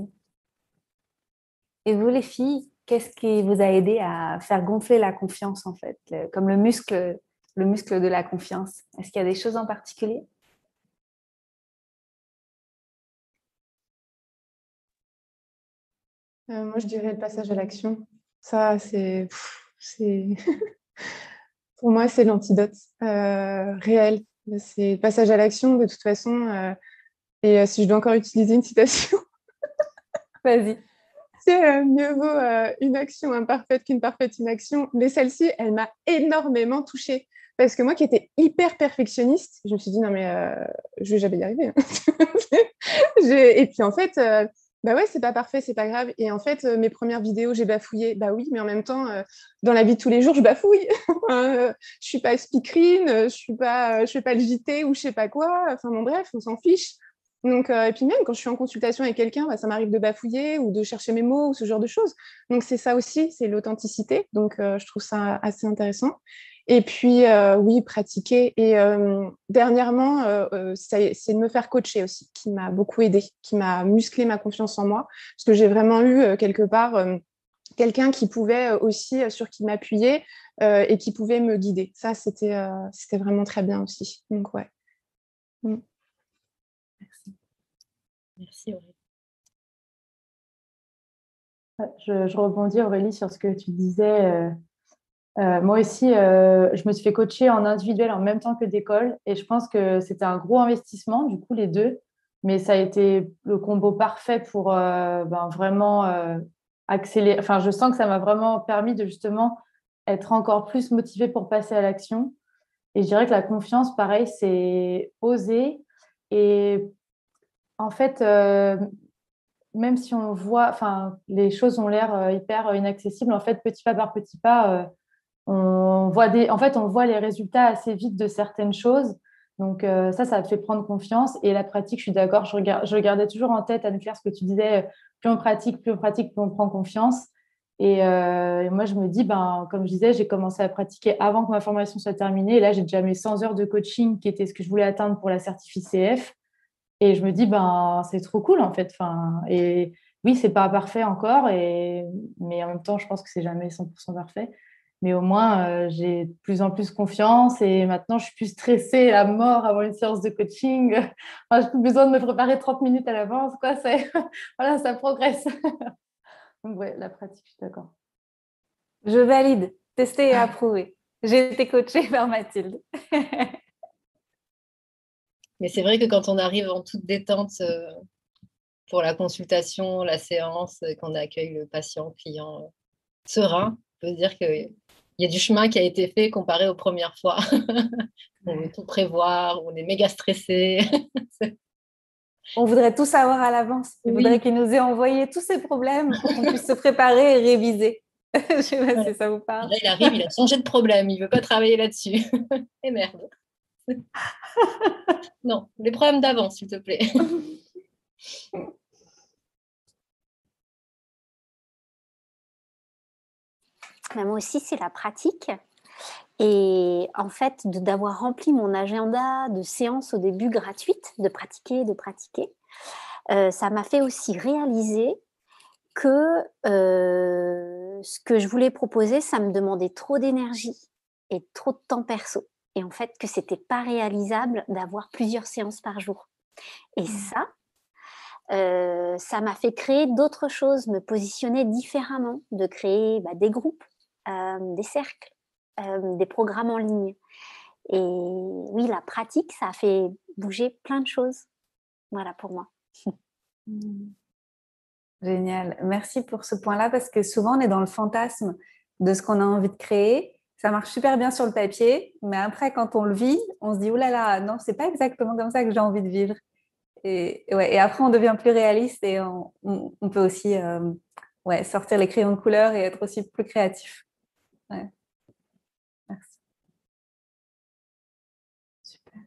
Et vous les filles, qu'est-ce qui vous a aidé à faire gonfler la confiance en fait, comme le muscle de la confiance? Est-ce qu'il y a des choses en particulier? Moi, je dirais le passage à l'action. Ça, c'est Pour moi, c'est l'antidote réel. C'est le passage à l'action, de toute façon. Si je dois encore utiliser une citation, Vas-y. c'est mieux vaut une action imparfaite qu'une parfaite inaction. Mais celle-ci, elle m'a énormément touchée. Parce que moi qui étais hyper perfectionniste, je me suis dit, non mais je vais jamais y arriver. Et puis en fait, bah ouais, c'est pas parfait, c'est pas grave. Et en fait, mes premières vidéos, j'ai bafouillé. Bah oui, mais en même temps, dans la vie de tous les jours, je bafouille. Je suis pas speakerine, je fais pas le JT ou je sais pas quoi. Enfin bon, bref, on s'en fiche. Donc, et puis même quand je suis en consultation avec quelqu'un, bah, ça m'arrive de bafouiller ou de chercher mes mots ou ce genre de choses. Donc c'est ça aussi, c'est l'authenticité. Donc je trouve ça assez intéressant. Et puis, oui, pratiquer. Et dernièrement, c'est de me faire coacher aussi, qui m'a beaucoup aidée, qui m'a musclé ma confiance en moi. Parce que j'ai vraiment eu, quelque part, quelqu'un qui pouvait aussi, sur qui m'appuyer et qui pouvait me guider. Ça, c'était vraiment très bien aussi. Donc, ouais. Merci. Merci, Aurélie. Je rebondis, Aurélie, sur ce que tu disais. Moi aussi, je me suis fait coacher en individuel en même temps que d'école et je pense que c'était un gros investissement, du coup, les deux. Mais ça a été le combo parfait pour vraiment accélérer. Enfin, je sens que ça m'a vraiment permis de justement être encore plus motivée pour passer à l'action. Et je dirais que la confiance, pareil, c'est oser. Et en fait, même si on voit, enfin, les choses ont l'air hyper inaccessibles, en fait, petit pas par petit pas, on voit les résultats assez vite de certaines choses. Donc, ça te fait prendre confiance. Et la pratique, je suis d'accord, je regardais toujours en tête, Anne-Claire, ce que tu disais, plus on pratique, plus on prend confiance. Et moi, je me dis, comme je disais, j'ai commencé à pratiquer avant que ma formation soit terminée. Et là, j'ai déjà mes 100 heures de coaching, qui était ce que je voulais atteindre pour la certif CF. Et je me dis, c'est trop cool, en fait. Enfin, et oui, c'est pas parfait encore, mais en même temps, je pense que c'est jamais 100% parfait. Mais au moins, j'ai de plus en plus confiance et maintenant, je suis plus stressée à mort avant une séance de coaching. Enfin, j'ai plus besoin de me préparer 30 minutes à l'avance, quoi. Voilà, ça progresse. Donc, ouais, la pratique, je suis d'accord. Je valide, testé et approuvé. J'ai été coachée par Mathilde. Mais c'est vrai que quand on arrive en toute détente pour la consultation, la séance, qu'on accueille le patient, client serein, on peut dire qu'il y a du chemin qui a été fait comparé aux premières fois. On veut tout prévoir, on est méga stressé. On voudrait tout savoir à l'avance. Il voudrait qu'il nous ait envoyé tous ses problèmes pour qu'on puisse se préparer et réviser. Je ne sais pas si ça vous parle. Là, il arrive, il a changé de problème, il ne veut pas travailler là-dessus. Et merde. Non, les problèmes d'avant, s'il te plaît. Moi aussi, c'est la pratique. Et en fait, d'avoir rempli mon agenda de séances au début gratuites, de pratiquer, ça m'a fait aussi réaliser que ce que je voulais proposer, ça me demandait trop d'énergie et trop de temps perso. Et en fait, que c'était pas réalisable d'avoir plusieurs séances par jour. Et ça m'a fait créer d'autres choses, me positionner différemment, de créer des groupes, des cercles, des programmes en ligne. Et oui, la pratique, ça a fait bouger plein de choses. Voilà pour moi. Génial. Merci pour ce point-là parce que souvent, on est dans le fantasme de ce qu'on a envie de créer. Ça marche super bien sur le papier, mais après, quand on le vit, on se dit « Oh là là, non, c'est pas exactement comme ça que j'ai envie de vivre ». Et après, on devient plus réaliste et on peut aussi sortir les crayons de couleur et être aussi plus créatif. Ouais. Merci. Super.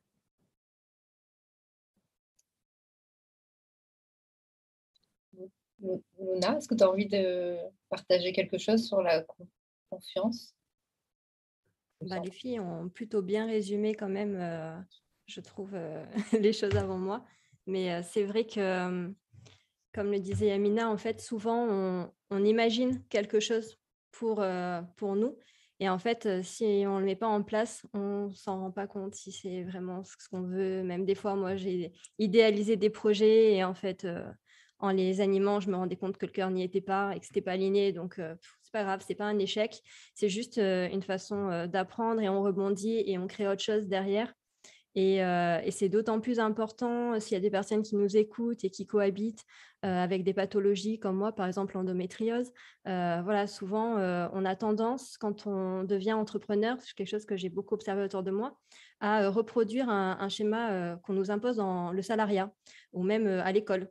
Luna, est-ce que tu as envie de partager quelque chose sur la confiance? Les filles ont plutôt bien résumé quand même, je trouve, les choses avant moi. Mais c'est vrai que, comme le disait Yamina, en fait, souvent, on imagine quelque chose pour nous. Et en fait, si on ne le met pas en place, on ne s'en rend pas compte si c'est vraiment ce qu'on veut. Même des fois, moi, j'ai idéalisé des projets et en fait, en les animant, je me rendais compte que le cœur n'y était pas et que ce n'était pas aligné. Donc, c'est pas grave, c'est pas un échec, c'est juste une façon d'apprendre et on rebondit et on crée autre chose derrière. Et c'est d'autant plus important s'il y a des personnes qui nous écoutent et qui cohabitent avec des pathologies comme moi, par exemple l'endométriose. Voilà, souvent, on a tendance, quand on devient entrepreneur, c'est quelque chose que j'ai beaucoup observé autour de moi, à reproduire un schéma qu'on nous impose dans le salariat ou même à l'école.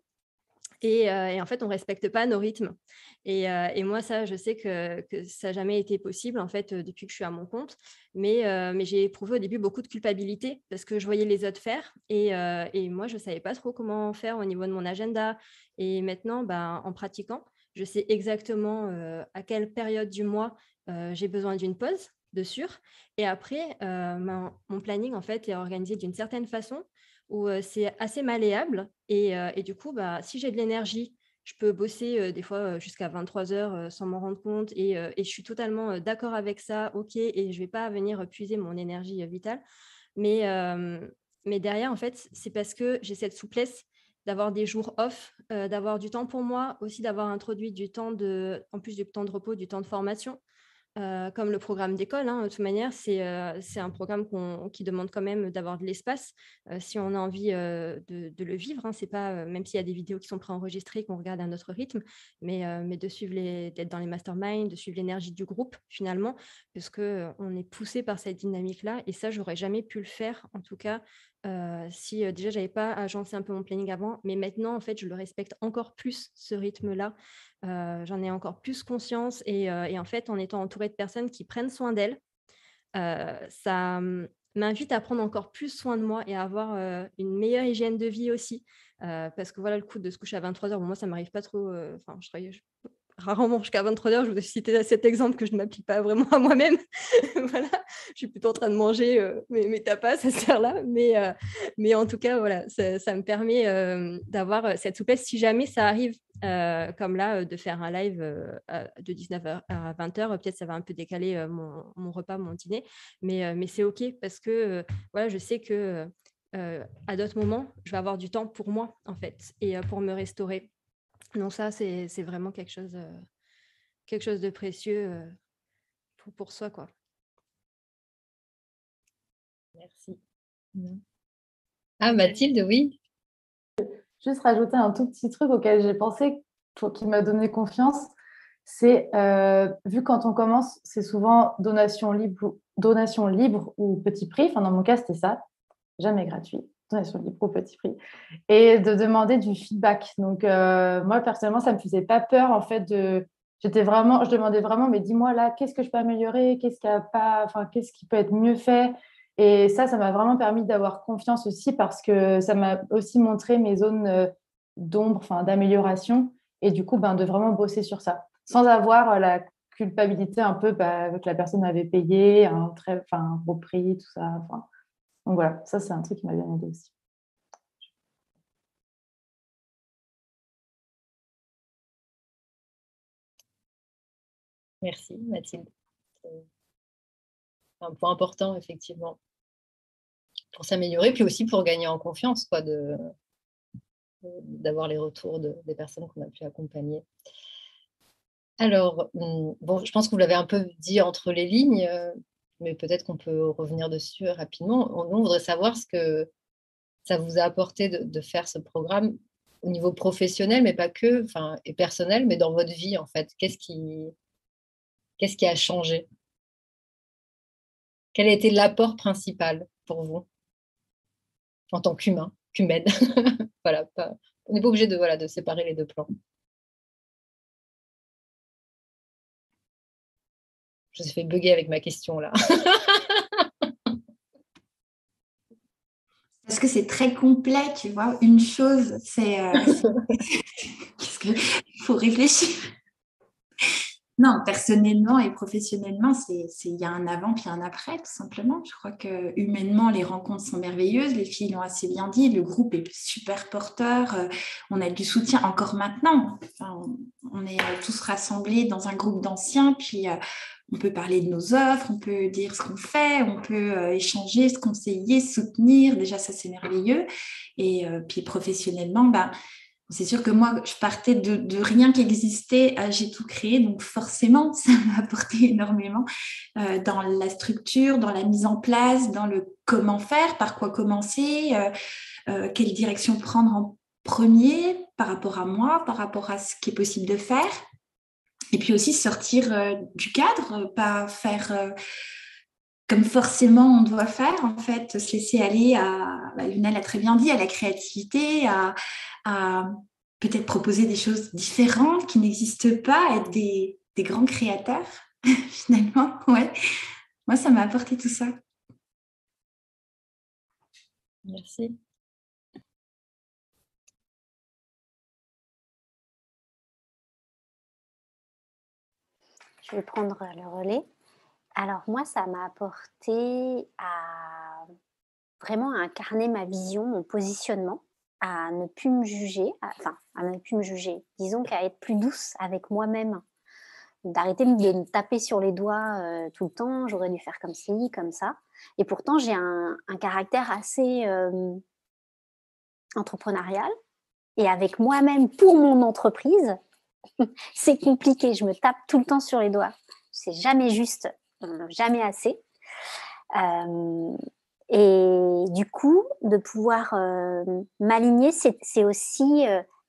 Et en fait, on ne respecte pas nos rythmes. Et moi, ça, je sais que ça n'a jamais été possible, en fait, depuis que je suis à mon compte. Mais j'ai éprouvé au début beaucoup de culpabilité parce que je voyais les autres faire. Et moi, je ne savais pas trop comment faire au niveau de mon agenda. Et maintenant, en pratiquant, je sais exactement à quelle période du mois j'ai besoin d'une pause, de sûr. Et après, mon planning, en fait, est organisé d'une certaine façon où c'est assez malléable et du coup, si j'ai de l'énergie, je peux bosser des fois jusqu'à 23 heures sans m'en rendre compte et je suis totalement d'accord avec ça, ok, et je ne vais pas venir puiser mon énergie vitale. Mais derrière, en fait, c'est parce que j'ai cette souplesse d'avoir des jours off, d'avoir du temps pour moi, aussi d'avoir introduit en plus du temps de repos, du temps de formation. Comme le programme d'école, de toute manière, c'est un programme qui demande quand même d'avoir de l'espace si on a envie de le vivre. C'est pas, même s'il y a des vidéos qui sont préenregistrées, qu'on regarde à notre rythme, mais de suivre d'être dans les masterminds, de suivre l'énergie du groupe finalement, parce qu'on est poussé par cette dynamique-là. Et ça, j'aurais jamais pu le faire, en tout cas, si déjà j'avais pas agencé un peu mon planning avant. Mais maintenant, en fait, je le respecte encore plus, ce rythme-là. J'en ai encore plus conscience et en fait, en étant entourée de personnes qui prennent soin d'elles, ça m'invite à prendre encore plus soin de moi et à avoir une meilleure hygiène de vie aussi. Parce que voilà, le coup de se coucher à 23 heures, moi, ça ne m'arrive pas trop. Je travaille rarement jusqu'à 23 heures. Je vous ai cité cet exemple que je ne m'applique pas vraiment à moi-même. Voilà, je suis plutôt en train de manger mes tapas à cette heure-là. Mais en tout cas, voilà, ça me permet d'avoir cette souplesse si jamais ça arrive. Comme là, de faire un live de 19h à 20h, peut-être ça va un peu décaler mon repas, mon dîner, mais c'est OK parce que voilà, je sais que à d'autres moments, je vais avoir du temps pour moi, en fait, et pour me restaurer. Donc ça, c'est vraiment quelque chose de précieux pour soi, quoi. Merci. Ah, Mathilde, oui. Juste rajouter un tout petit truc auquel j'ai pensé, qui m'a donné confiance, c'est, vu quand on commence, c'est souvent donation libre ou petit prix. Enfin, dans mon cas, c'était ça, jamais gratuit, donation libre ou petit prix. Et de demander du feedback. Donc, moi, personnellement, ça ne me faisait pas peur, en fait, je demandais vraiment, mais dis-moi là, qu'est-ce que je peux améliorer, qu'est-ce qui peut être mieux fait. Et ça m'a vraiment permis d'avoir confiance aussi parce que ça m'a aussi montré mes zones d'ombre, d'amélioration. Et du coup, de vraiment bosser sur ça, sans avoir la culpabilité un peu que la personne avait payé un gros prix, tout ça. Donc voilà, ça, c'est un truc qui m'a bien aidé aussi. Merci, Mathilde. C'est un point important, effectivement, pour s'améliorer, puis aussi pour gagner en confiance, quoi, d'avoir les retours des personnes qu'on a pu accompagner. Alors, bon, je pense que vous l'avez un peu dit entre les lignes, mais peut-être qu'on peut revenir dessus rapidement. Nous, on voudrait savoir ce que ça vous a apporté de faire ce programme au niveau professionnel, mais pas que, et personnel, mais dans votre vie, en fait. Qu'est-ce qui a changé? Quel a été l'apport principal pour vous en tant qu'humaine? Voilà, on n'est pas obligé de séparer les deux plans. Je me suis fait bugger avec ma question là. Parce que c'est très complet, tu vois. Une chose, c'est qu'est-ce que faut réfléchir. Non, personnellement et professionnellement, il y a un avant puis un après, tout simplement. Je crois que humainement, les rencontres sont merveilleuses. Les filles l'ont assez bien dit. Le groupe est super porteur. On a du soutien encore maintenant. On est tous rassemblés dans un groupe d'anciens. Puis on peut parler de nos offres, on peut dire ce qu'on fait, on peut échanger, se conseiller, soutenir. Déjà, ça, c'est merveilleux. Et puis professionnellement, C'est sûr que moi, je partais de rien qui existait à j'ai tout créé, donc forcément, ça m'a apporté énormément dans la structure, dans la mise en place, dans le comment faire, par quoi commencer, quelle direction prendre en premier par rapport à moi, par rapport à ce qui est possible de faire. Et puis aussi sortir du cadre, pas faire comme forcément on doit faire, en fait, se laisser aller Luna l'a très bien dit, à la créativité, à peut-être proposer des choses différentes qui n'existent pas, être des grands créateurs, finalement. Ouais. Moi, ça m'a apporté tout ça. Merci. Je vais prendre le relais. Alors moi, ça m'a apporté à vraiment incarner ma vision, mon positionnement, à ne plus me juger, à ne plus me juger, disons qu'à être plus douce avec moi-même, d'arrêter de me taper sur les doigts tout le temps, j'aurais dû faire comme ci, comme ça. Et pourtant, j'ai un caractère assez entrepreneurial. Et avec moi-même, pour mon entreprise, c'est compliqué. Je me tape tout le temps sur les doigts. C'est jamais juste, jamais assez. Et du coup, de pouvoir m'aligner, c'est aussi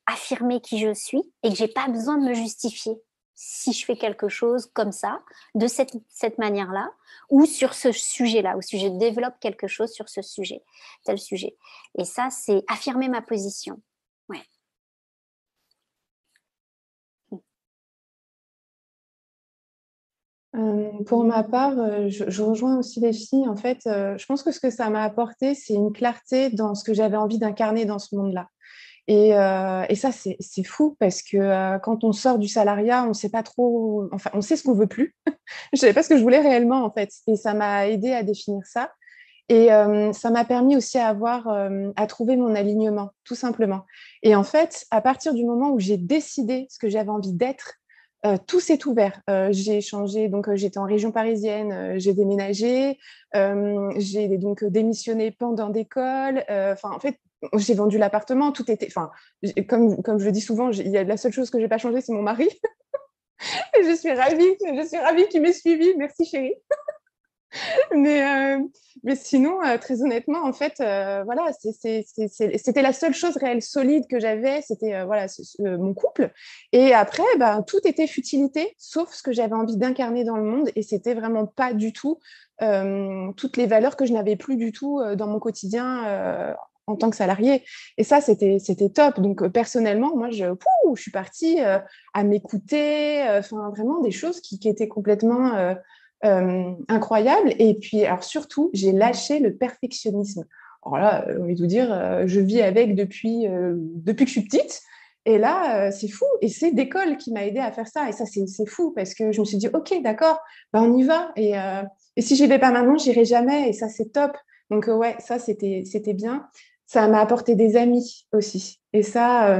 affirmer qui je suis et que j'ai pas besoin de me justifier si je fais quelque chose comme ça, de cette manière-là, ou sur ce sujet-là, ou si je développe quelque chose sur ce sujet, tel sujet. Et ça, c'est affirmer ma position. Ouais. Pour ma part, je rejoins aussi les filles. En fait, je pense que ce que ça m'a apporté, c'est une clarté dans ce que j'avais envie d'incarner dans ce monde-là. Et ça, c'est fou parce que quand on sort du salariat, on sait pas trop, enfin, on sait ce qu'on veut plus. Je savais pas ce que je voulais réellement, en fait. Et ça m'a aidé à définir ça. Et ça m'a permis aussi à trouver mon alignement, tout simplement. Et en fait, à partir du moment où j'ai décidé ce que j'avais envie d'être, tout s'est ouvert. J'ai changé, donc j'étais en région parisienne, j'ai déménagé, j'ai donc démissionné pendant d'école. Enfin, en fait, j'ai vendu l'appartement, tout était. Enfin, comme je le dis souvent, la seule chose que j'ai pas changé, c'est mon mari. Et je suis ravie qu'il m'ait suivi. Merci, chérie. Mais sinon, très honnêtement, en fait, voilà, c'était la seule chose réelle solide que j'avais, c'était voilà, mon couple. Et après, ben, tout était futilité, sauf ce que j'avais envie d'incarner dans le monde. Et c'était vraiment pas du tout toutes les valeurs que je n'avais plus du tout dans mon quotidien en tant que salariée. Et ça, c'était top. Donc, personnellement, moi, je suis partie à m'écouter, enfin, vraiment des choses qui étaient complètement incroyable. Et puis, alors surtout, j'ai lâché le perfectionnisme. Alors là, on va tout dire, je vis avec depuis que je suis petite. Et là, c'est fou. Et c'est d'école qui m'a aidé à faire ça. Et ça, c'est fou parce que je me suis dit, OK, d'accord, ben on y va. Et si j'y vais pas maintenant, j'irai jamais. Et ça, c'est top. Donc, ouais, ça, c'était bien. Ça m'a apporté des amis aussi. Et ça,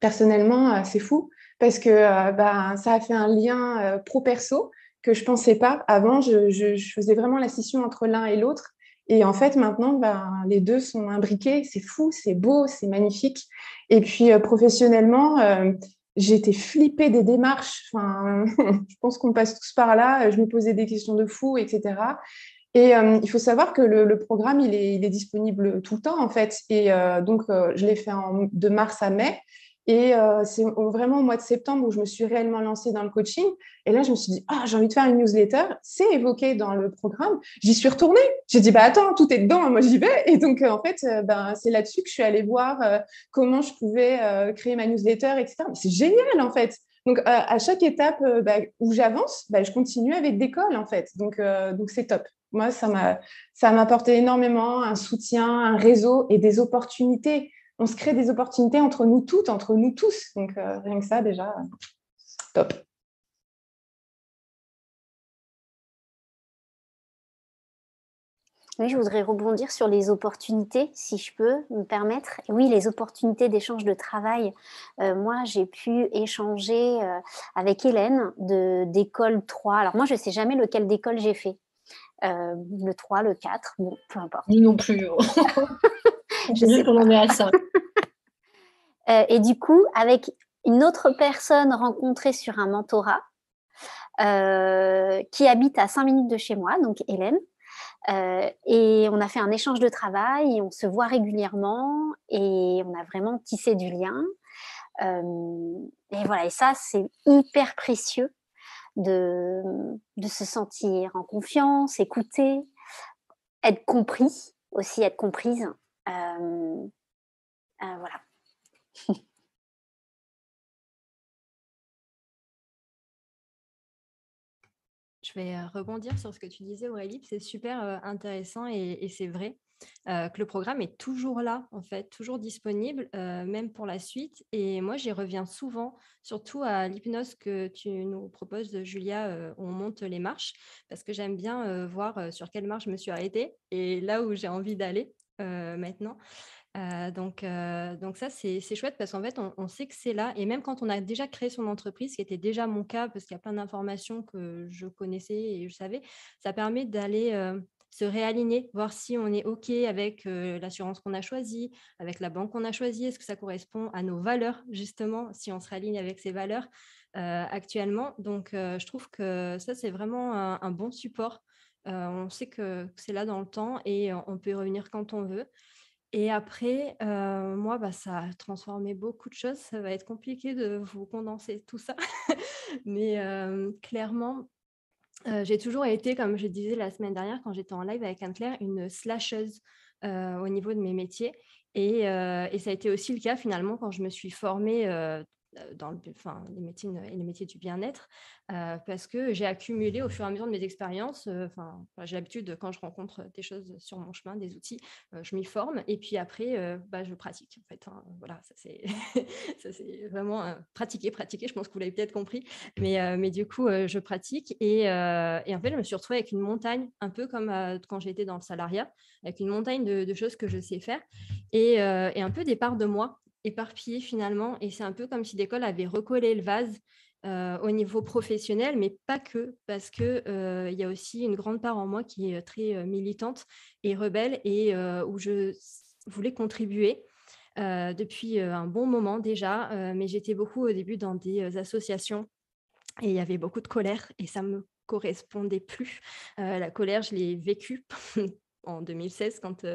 personnellement, c'est fou parce que ben, ça a fait un lien pro-perso que je pensais pas. Avant, je faisais vraiment la scission entre l'un et l'autre. Et en fait, maintenant, ben, les deux sont imbriqués. C'est fou, c'est beau, c'est magnifique. Et puis, professionnellement, j'ai été flippée des démarches. Enfin, je pense qu'on passe tous par là. Je me posais des questions de fou, etc. Et il faut savoir que le programme, il est disponible tout le temps, en fait. Et donc, je l'ai fait de mars à mai. Et c'est vraiment au mois de septembre où je me suis réellement lancée dans le coaching. Et là, je me suis dit, j'ai envie de faire une newsletter. C'est évoqué dans le programme. J'y suis retournée. J'ai dit, bah attends, tout est dedans, moi j'y vais. Et donc, en fait, ben, c'est là-dessus que je suis allée voir comment je pouvais créer ma newsletter, etc. Mais c'est génial, en fait. Donc, à chaque étape où j'avance, je continue avec des calls, en fait. Donc c'est top. Moi, ça m'a apporté énormément un soutien, un réseau et des opportunités. On se crée des opportunités entre nous toutes, entre nous tous. Donc, rien que ça, déjà, top. Oui, je voudrais rebondir sur les opportunités, si je peux me permettre. Oui, les opportunités d'échange de travail. Moi, j'ai pu échanger avec Hélène d'école 3. Alors moi, je ne sais jamais lequel d'école j'ai fait. Le 3, le 4, bon, peu importe. Nous non plus. Je sais qu'on en est à ça. Et du coup, avec une autre personne rencontrée sur un mentorat, qui habite à 5 minutes de chez moi, donc Hélène. Et on a fait un échange de travail, et on se voit régulièrement et on a vraiment tissé du lien. Et voilà, et ça, c'est hyper précieux de se sentir en confiance, écouter, être compris, aussi être comprise. Voilà. Je vais rebondir sur ce que tu disais, Aurélie. C'est super intéressant et c'est vrai que le programme est toujours là, en fait, toujours disponible, même pour la suite. Et moi, j'y reviens souvent, surtout à l'hypnose que tu nous proposes, Julia, où on monte les marches, parce que j'aime bien voir sur quelle marche je me suis arrêtée et là où j'ai envie d'aller maintenant. Donc ça, c'est chouette parce qu'en fait, on sait que c'est là. Et même quand on a déjà créé son entreprise, ce qui était déjà mon cas, parce qu'il y a plein d'informations que je connaissais et je savais, ça permet d'aller se réaligner, voir si on est OK avec l'assurance qu'on a choisie, avec la banque qu'on a choisie. Est-ce que ça correspond à nos valeurs, justement, si on se réaligne avec ces valeurs actuellement. Donc, je trouve que ça, c'est vraiment un bon support. On sait que c'est là dans le temps et on peut y revenir quand on veut. Et après, moi, ça a transformé beaucoup de choses. Ça va être compliqué de vous condenser tout ça. Mais clairement, j'ai toujours été, comme je disais la semaine dernière quand j'étais en live avec Anne-Claire, une slasheuse au niveau de mes métiers. Et ça a été aussi le cas finalement quand je me suis formée dans les médecines et les métiers du bien-être, parce que j'ai accumulé au fur et à mesure de mes expériences. J'ai l'habitude, quand je rencontre des choses sur mon chemin, des outils, je m'y forme et puis après, je pratique. En fait, hein, voilà, ça c'est ça c'est vraiment pratiquer. Je pense que vous l'avez peut-être compris, mais du coup, je pratique et en fait, je me suis retrouvée avec une montagne, un peu comme quand j'étais dans le salariat, avec une montagne de choses que je sais faire et un peu des parts de moi éparpillées finalement. Et c'est un peu comme si l'école avait recollé le vase au niveau professionnel, mais pas que, parce qu'il y a aussi une grande part en moi qui est très militante et rebelle et où je voulais contribuer depuis un bon moment déjà, mais j'étais beaucoup au début dans des associations et il y avait beaucoup de colère et ça me correspondait plus. La colère, je l'ai vécue en 2016 quand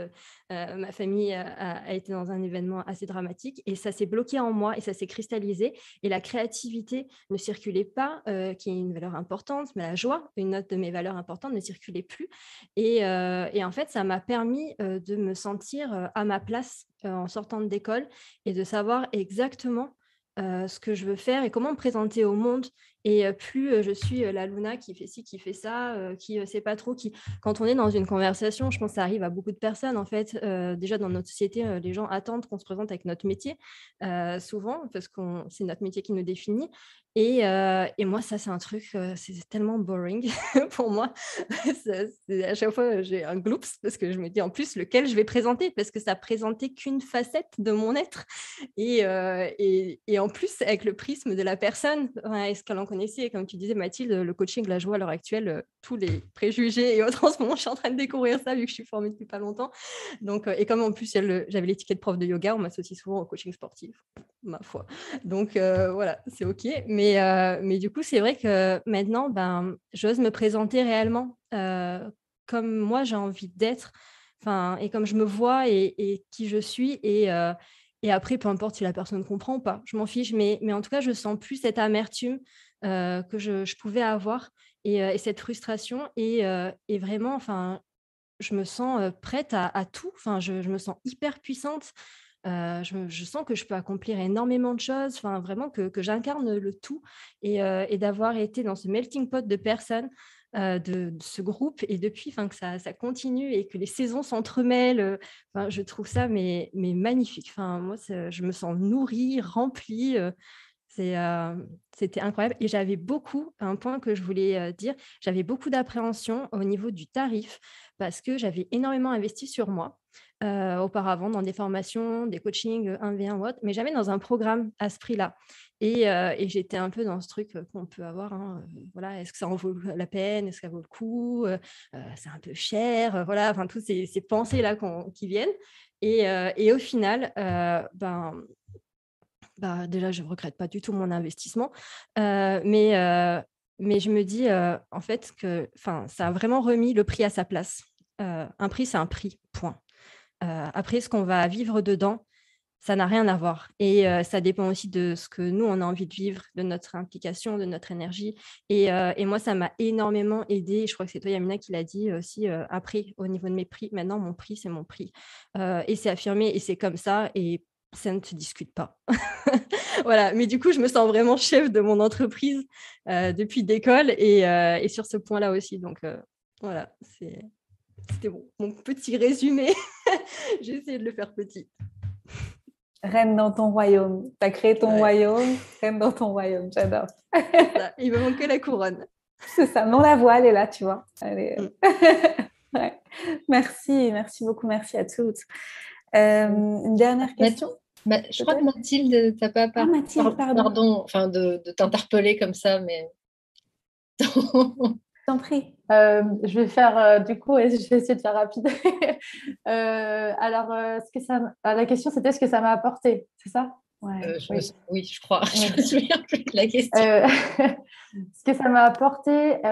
ma famille a été dans un événement assez dramatique et ça s'est bloqué en moi et ça s'est cristallisé et la créativité ne circulait pas, qui est une valeur importante, mais la joie, une autre de mes valeurs importantes, ne circulait plus et en fait ça m'a permis de me sentir à ma place en sortant d'école et de savoir exactement ce que je veux faire et comment me présenter au monde. Et plus je suis la Luna qui fait ci, qui fait ça, qui ne sait pas trop, qui... Quand on est dans une conversation, je pense que ça arrive à beaucoup de personnes, en fait. Déjà, dans notre société, les gens attendent qu'on se présente avec notre métier, souvent, parce que c'est notre métier qui nous définit. Et moi, ça, c'est un truc, c'est tellement boring pour moi. À chaque fois, j'ai un gloops, parce que je me dis, en plus, lequel je vais présenter, parce que ça présentait qu'une facette de mon être. Et en plus, avec le prisme de la personne, est-ce qu'elle en connaissait, comme tu disais, Mathilde, le coaching, la joie à l'heure actuelle, tous les préjugés et autres, en ce moment, je suis en train de découvrir ça, vu que je suis formée depuis pas longtemps. Donc, et comme en plus, j'avais l'étiquette prof de yoga, on m'associe souvent au coaching sportif, ma foi. Donc, voilà, c'est OK. Mais du coup, c'est vrai que maintenant, j'ose me présenter réellement comme moi, j'ai envie d'être, et comme je me vois et qui je suis. Et après, peu importe si la personne comprend ou pas, je m'en fiche. Mais en tout cas, je sens plus cette amertume que je pouvais avoir et cette frustration. Et vraiment, je me sens prête à tout. Je me sens hyper puissante. Je sens que je peux accomplir énormément de choses. Vraiment que j'incarne le tout. Et d'avoir été dans ce melting pot de personnes, de ce groupe, et depuis que ça continue et que les saisons s'entremêlent, je trouve ça mais magnifique. Moi, je me sens nourrie, remplie. C'était incroyable. Et j'avais un point que je voulais dire, j'avais beaucoup d'appréhension au niveau du tarif parce que j'avais énormément investi sur moi auparavant dans des formations, des coachings 1v1 ou autre, mais jamais dans un programme à ce prix-là. Et j'étais un peu dans ce truc qu'on peut avoir. Voilà, est-ce que ça en vaut la peine? Est-ce que ça vaut le coup? C'est un peu cher. Voilà, toutes ces pensées-là qui viennent. Et au final, déjà, je ne regrette pas du tout mon investissement. Mais je me dis, en fait, que ça a vraiment remis le prix à sa place. Un prix, c'est un prix, point. Après, ce qu'on va vivre dedans, ça n'a rien à voir. Et ça dépend aussi de ce que nous, on a envie de vivre, de notre implication, de notre énergie. Et moi, ça m'a énormément aidée. Je crois que c'est toi, Yamina, qui l'a dit aussi après, au niveau de mes prix. Maintenant, mon prix, c'est mon prix. Et c'est affirmé et c'est comme ça. Et ça ne se discute pas. Voilà. Mais du coup, je me sens vraiment chef de mon entreprise depuis d'école et sur ce point-là aussi. Donc, voilà, c'était mon petit résumé. J'ai essayé de le faire petit. Reine dans ton royaume. Tu as créé ton royaume, reine dans ton royaume. J'adore. Il me manque que la couronne. C'est ça. Non, la voix, elle est là, tu vois. Ouais. Merci beaucoup. Merci à toutes. Une dernière question. Je crois que Mathilde, t'as pas parlé. Mathilde, pardon, de t'interpeller comme ça, mais. T'en prie. Je vais faire du coup, et je vais essayer de faire rapide. Alors, la question c'était ce que ça m'a apporté, c'est ça? Oui, je crois. Je me souviens plus de la question. Ce que ça m'a apporté,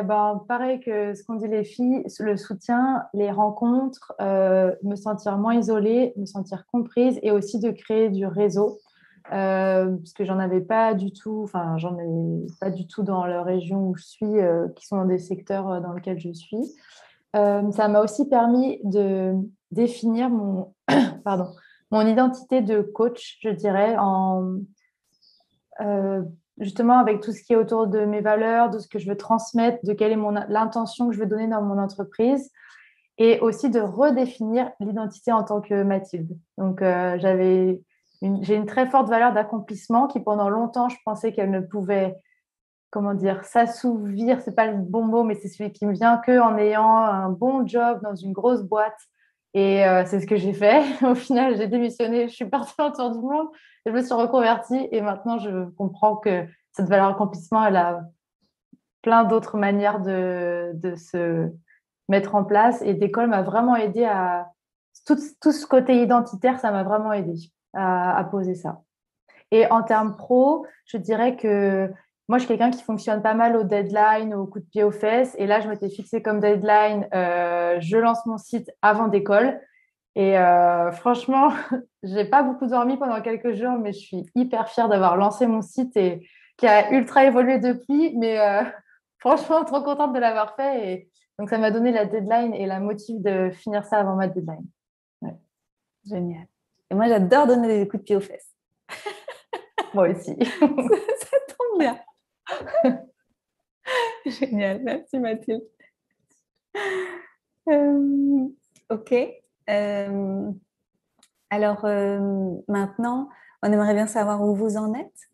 pareil que ce qu'ont dit les filles, le soutien, les rencontres, me sentir moins isolée, me sentir comprise et aussi de créer du réseau. Parce que j'en ai pas du tout dans la région où je suis, qui sont dans des secteurs dans lesquels je suis. Ça m'a aussi permis de définir mon identité de coach, je dirais, justement avec tout ce qui est autour de mes valeurs, de ce que je veux transmettre, de quelle est l'intention que je veux donner dans mon entreprise, et aussi de redéfinir l'identité en tant que Mathilde. Donc, j'ai une très forte valeur d'accomplissement qui, pendant longtemps, je pensais qu'elle ne pouvait, s'assouvir, c'est pas le bon mot, mais c'est celui qui me vient qu'en ayant un bon job dans une grosse boîte. Et c'est ce que j'ai fait. Au final, j'ai démissionné, je suis partie autour du monde, je me suis reconvertie et maintenant, je comprends que cette valeur d'accomplissement, elle a plein d'autres manières de se mettre en place. Et d'école m'a vraiment aidée à... Tout ce côté identitaire, ça m'a vraiment aidée à poser ça. Et en termes pro, je dirais que moi, je suis quelqu'un qui fonctionne pas mal au deadline, au coup de pied aux fesses. Et là, je m'étais fixée comme deadline, je lance mon site avant d'école. Et franchement, j'ai pas beaucoup dormi pendant quelques jours, mais je suis hyper fière d'avoir lancé mon site et qui a ultra évolué depuis. Mais franchement, trop contente de l'avoir fait. Et donc, ça m'a donné la deadline et la motive de finir ça avant ma deadline. Ouais. Génial. Et moi, j'adore donner des coups de pied aux fesses. Moi aussi. Ça tombe bien. Génial. Merci, Mathilde. Ok. Alors, maintenant, on aimerait bien savoir où vous en êtes.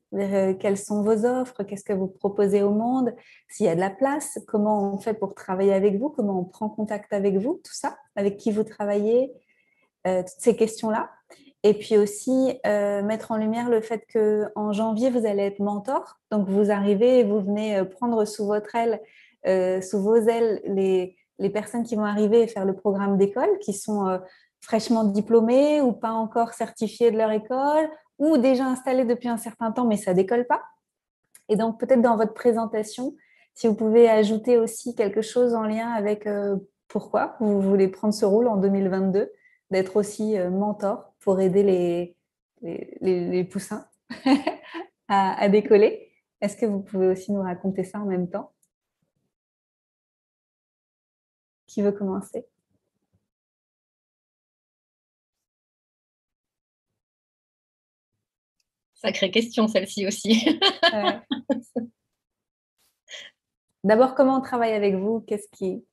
Quelles sont vos offres? Qu'est-ce que vous proposez au monde? S'il y a de la place, comment on fait pour travailler avec vous? Comment on prend contact avec vous? Tout ça, avec qui vous travaillez? Toutes ces questions-là. Et puis aussi, mettre en lumière le fait qu'en janvier, vous allez être mentor. Donc, vous arrivez et vous venez prendre sous votre aile, sous vos ailes, les personnes qui vont arriver et faire le programme d'école, qui sont fraîchement diplômées ou pas encore certifiées de leur école, ou déjà installées depuis un certain temps, mais ça ne décolle pas. Et donc, peut-être dans votre présentation, si vous pouvez ajouter aussi quelque chose en lien avec pourquoi vous voulez prendre ce rôle en 2022, d'être aussi mentor pour aider les poussins à décoller. Est-ce que vous pouvez aussi nous raconter ça en même temps? Qui veut commencer? Sacrée question, celle-ci aussi. D'abord, comment on travaille avec vous? Qu'est-ce qui...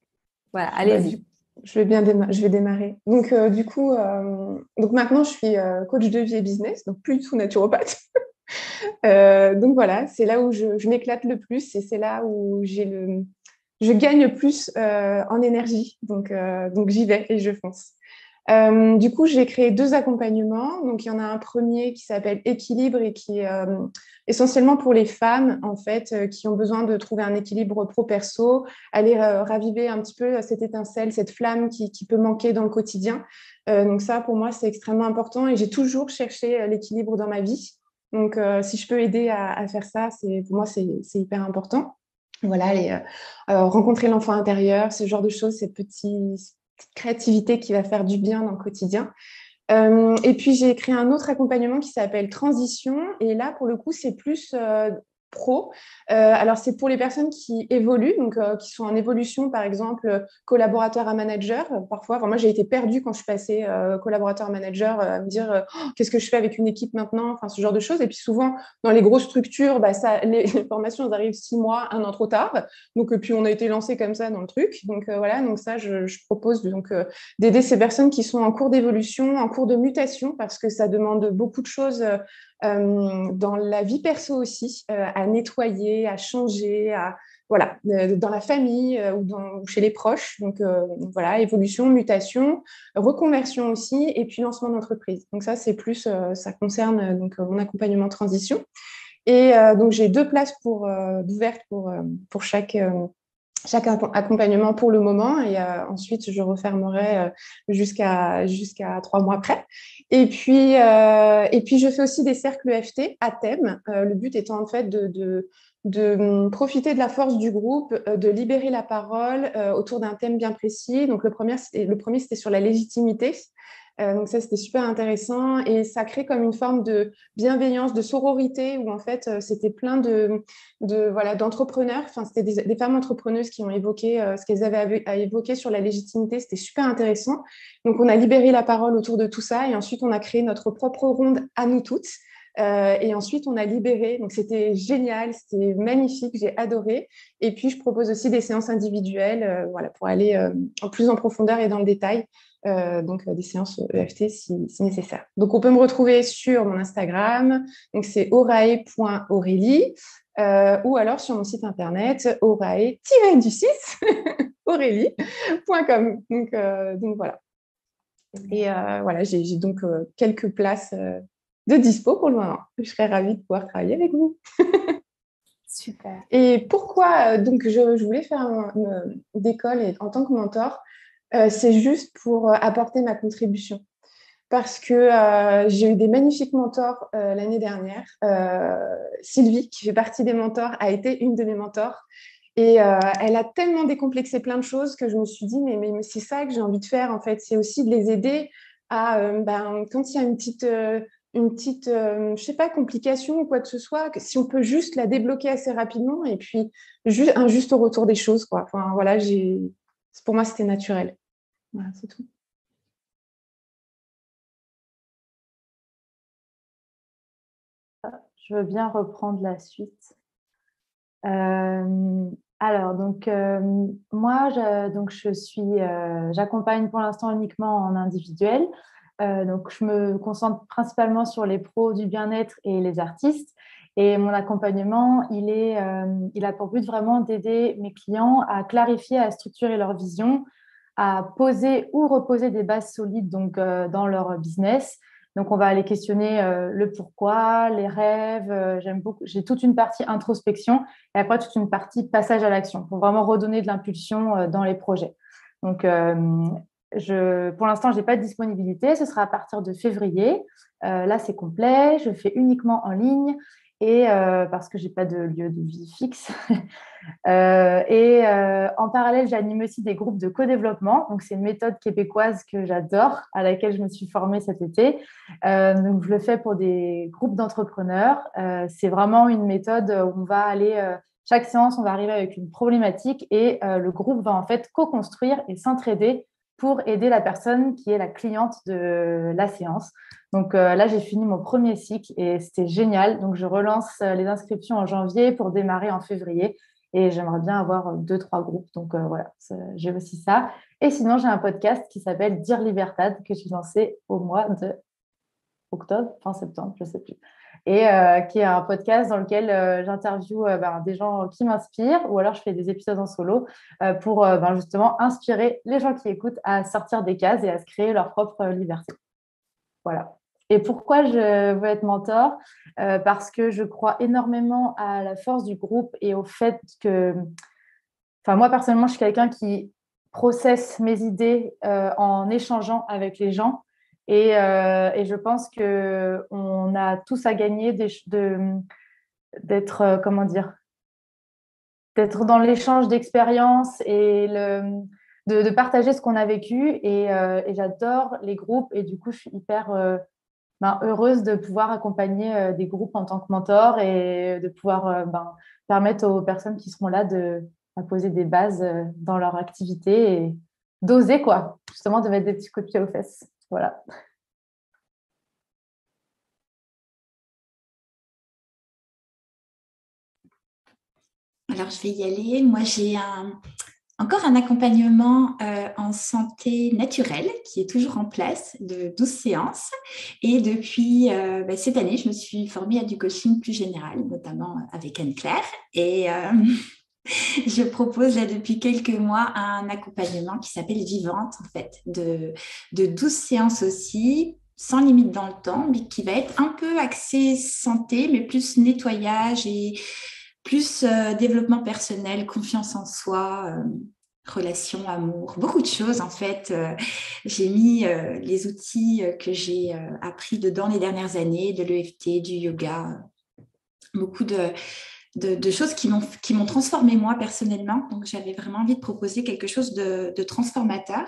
Voilà, allez-y. Je vais démarrer. Donc, du coup, donc maintenant, je suis coach de vie et business, donc plus du tout naturopathe. Donc voilà, c'est là où je m'éclate le plus et c'est là où je gagne le plus en énergie. Donc j'y vais et je fonce. Du coup, j'ai créé 2 accompagnements. Donc, il y en a un premier qui s'appelle Équilibre et qui est essentiellement pour les femmes, en fait, qui ont besoin de trouver un équilibre pro-perso, aller raviver un petit peu cette étincelle, cette flamme qui peut manquer dans le quotidien. Donc ça, pour moi, c'est extrêmement important et j'ai toujours cherché l'équilibre dans ma vie. Donc, si je peux aider à faire ça, pour moi, c'est hyper important. Voilà, rencontrer l'enfant intérieur, ce genre de choses, cette petite créativité qui va faire du bien dans le quotidien. Et puis, j'ai créé un autre accompagnement qui s'appelle Transition. Et là, pour le coup, c'est plus pro. Alors, c'est pour les personnes qui évoluent, donc qui sont en évolution, par exemple, collaborateur à manager. Parfois, moi, j'ai été perdue quand je suis passée collaborateur à manager, à me dire qu'est-ce que je fais avec une équipe maintenant, enfin, ce genre de choses. Et puis, souvent, dans les grosses structures, les formations, elles arrivent 6 mois, 1 an trop tard. Donc, puis, on a été lancé comme ça dans le truc. Donc, voilà. Donc, ça, je propose d'aider ces personnes qui sont en cours d'évolution, en cours de mutation, parce que ça demande beaucoup de choses dans la vie perso aussi, à nettoyer, à changer, dans la famille ou chez les proches. Donc, voilà, évolution, mutation, reconversion aussi, et puis lancement d'entreprise. Donc, ça, c'est plus, ça concerne mon accompagnement transition. Et donc, j'ai 2 places d'ouvertes pour chaque accompagnement pour le moment, et ensuite je refermerai jusqu'à 3 mois après. Et puis je fais aussi des cercles EFT à thème. Le but étant en fait de profiter de la force du groupe, de libérer la parole autour d'un thème bien précis. Donc le premier c'était sur la légitimité. Donc ça, c'était super intéressant, et ça crée comme une forme de bienveillance, de sororité, où en fait, c'était plein d'entrepreneurs. Enfin, c'était des femmes entrepreneuses qui ont évoqué ce qu'elles avaient à évoquer sur la légitimité. C'était super intéressant. Donc, on a libéré la parole autour de tout ça, et ensuite, on a créé notre propre ronde à nous toutes. Et ensuite, on a libéré. Donc, c'était génial, c'était magnifique, j'ai adoré. Et puis, je propose aussi des séances individuelles pour aller plus en profondeur et dans le détail. Des séances EFT si nécessaire. Donc, on peut me retrouver sur mon Instagram. Donc, c'est orae.aurélie ou alors sur mon site internet orae-du6 aurélie.com. Donc, voilà. Et voilà, j'ai donc quelques places de dispo pour le moment. Je serais ravie de pouvoir travailler avec vous. Super. Et pourquoi donc je voulais faire d'école en tant que mentor, c'est juste pour apporter ma contribution. Parce que j'ai eu des magnifiques mentors l'année dernière. Sylvie, qui fait partie des mentors, a été une de mes mentors. Et elle a tellement décomplexé plein de choses que je me suis dit, mais c'est ça que j'ai envie de faire, en fait. C'est aussi de les aider à, quand il y a une petite je sais pas, complication ou quoi que ce soit, si on peut juste la débloquer assez rapidement, et puis un juste retour des choses, quoi. Enfin, voilà, pour moi, c'était naturel. Voilà, c'est tout. Je veux bien reprendre la suite. Alors, donc, moi, j'accompagne pour l'instant uniquement en individuel. Donc, je me concentre principalement sur les pros du bien-être et les artistes. Et mon accompagnement, il a pour but vraiment d'aider mes clients à clarifier, à structurer leur vision, à poser ou reposer des bases solides dans leur business. Donc, on va aller questionner le pourquoi, les rêves. J'ai toute une partie introspection et après toute une partie passage à l'action pour vraiment redonner de l'impulsion dans les projets. Donc, pour l'instant, je n'ai pas de disponibilité. Ce sera à partir de février. Là, c'est complet. Je fais uniquement en ligne et parce que je n'ai pas de lieu de vie fixe. En parallèle, j'anime aussi des groupes de co-développement. Donc, c'est une méthode québécoise que j'adore, à laquelle je me suis formée cet été. Donc, je le fais pour des groupes d'entrepreneurs. C'est vraiment une méthode où on va aller, chaque séance, on va arriver avec une problématique et le groupe va en fait co-construire et s'entraider pour aider la personne qui est la cliente de la séance. Donc là, j'ai fini mon premier cycle et c'était génial. Donc, je relance les inscriptions en janvier pour démarrer en février. Et j'aimerais bien avoir 2-3 groupes. Donc, voilà, j'ai aussi ça. Et sinon, j'ai un podcast qui s'appelle Dire Libertad, que j'ai lancé au mois d'octobre, fin septembre, je ne sais plus. Et qui est un podcast dans lequel j'interviewe des gens qui m'inspirent, ou alors je fais des épisodes en solo pour justement inspirer les gens qui écoutent à sortir des cases et à se créer leur propre liberté. Voilà. Et pourquoi je veux être mentor ? Parce que je crois énormément à la force du groupe et au fait que, moi personnellement, je suis quelqu'un qui processe mes idées en échangeant avec les gens. Et je pense qu'on a tous à gagner d'être, comment dire, d'être dans l'échange d'expériences et de partager ce qu'on a vécu. Et j'adore les groupes. Et du coup, je suis hyper heureuse de pouvoir accompagner des groupes en tant que mentor et de pouvoir permettre aux personnes qui seront là de poser des bases dans leur activité et d'oser, quoi. Justement, de mettre des petits coups de pied aux fesses. Voilà. Alors, je vais y aller. Moi, j'ai encore un accompagnement en santé naturelle qui est toujours en place de 12 séances. Et depuis cette année, je me suis formée à du coaching plus général, notamment avec Anne-Claire. Et je propose là depuis quelques mois un accompagnement qui s'appelle Vivante, en fait, de 12 séances aussi, sans limite dans le temps, mais qui va être un peu axé santé, mais plus nettoyage et plus développement personnel, confiance en soi, relation, amour, beaucoup de choses en fait. J'ai mis les outils que j'ai appris dedans les dernières années, de l'EFT, du yoga, beaucoup de choses qui m'ont transformée moi personnellement. Donc, j'avais vraiment envie de proposer quelque chose de transformateur.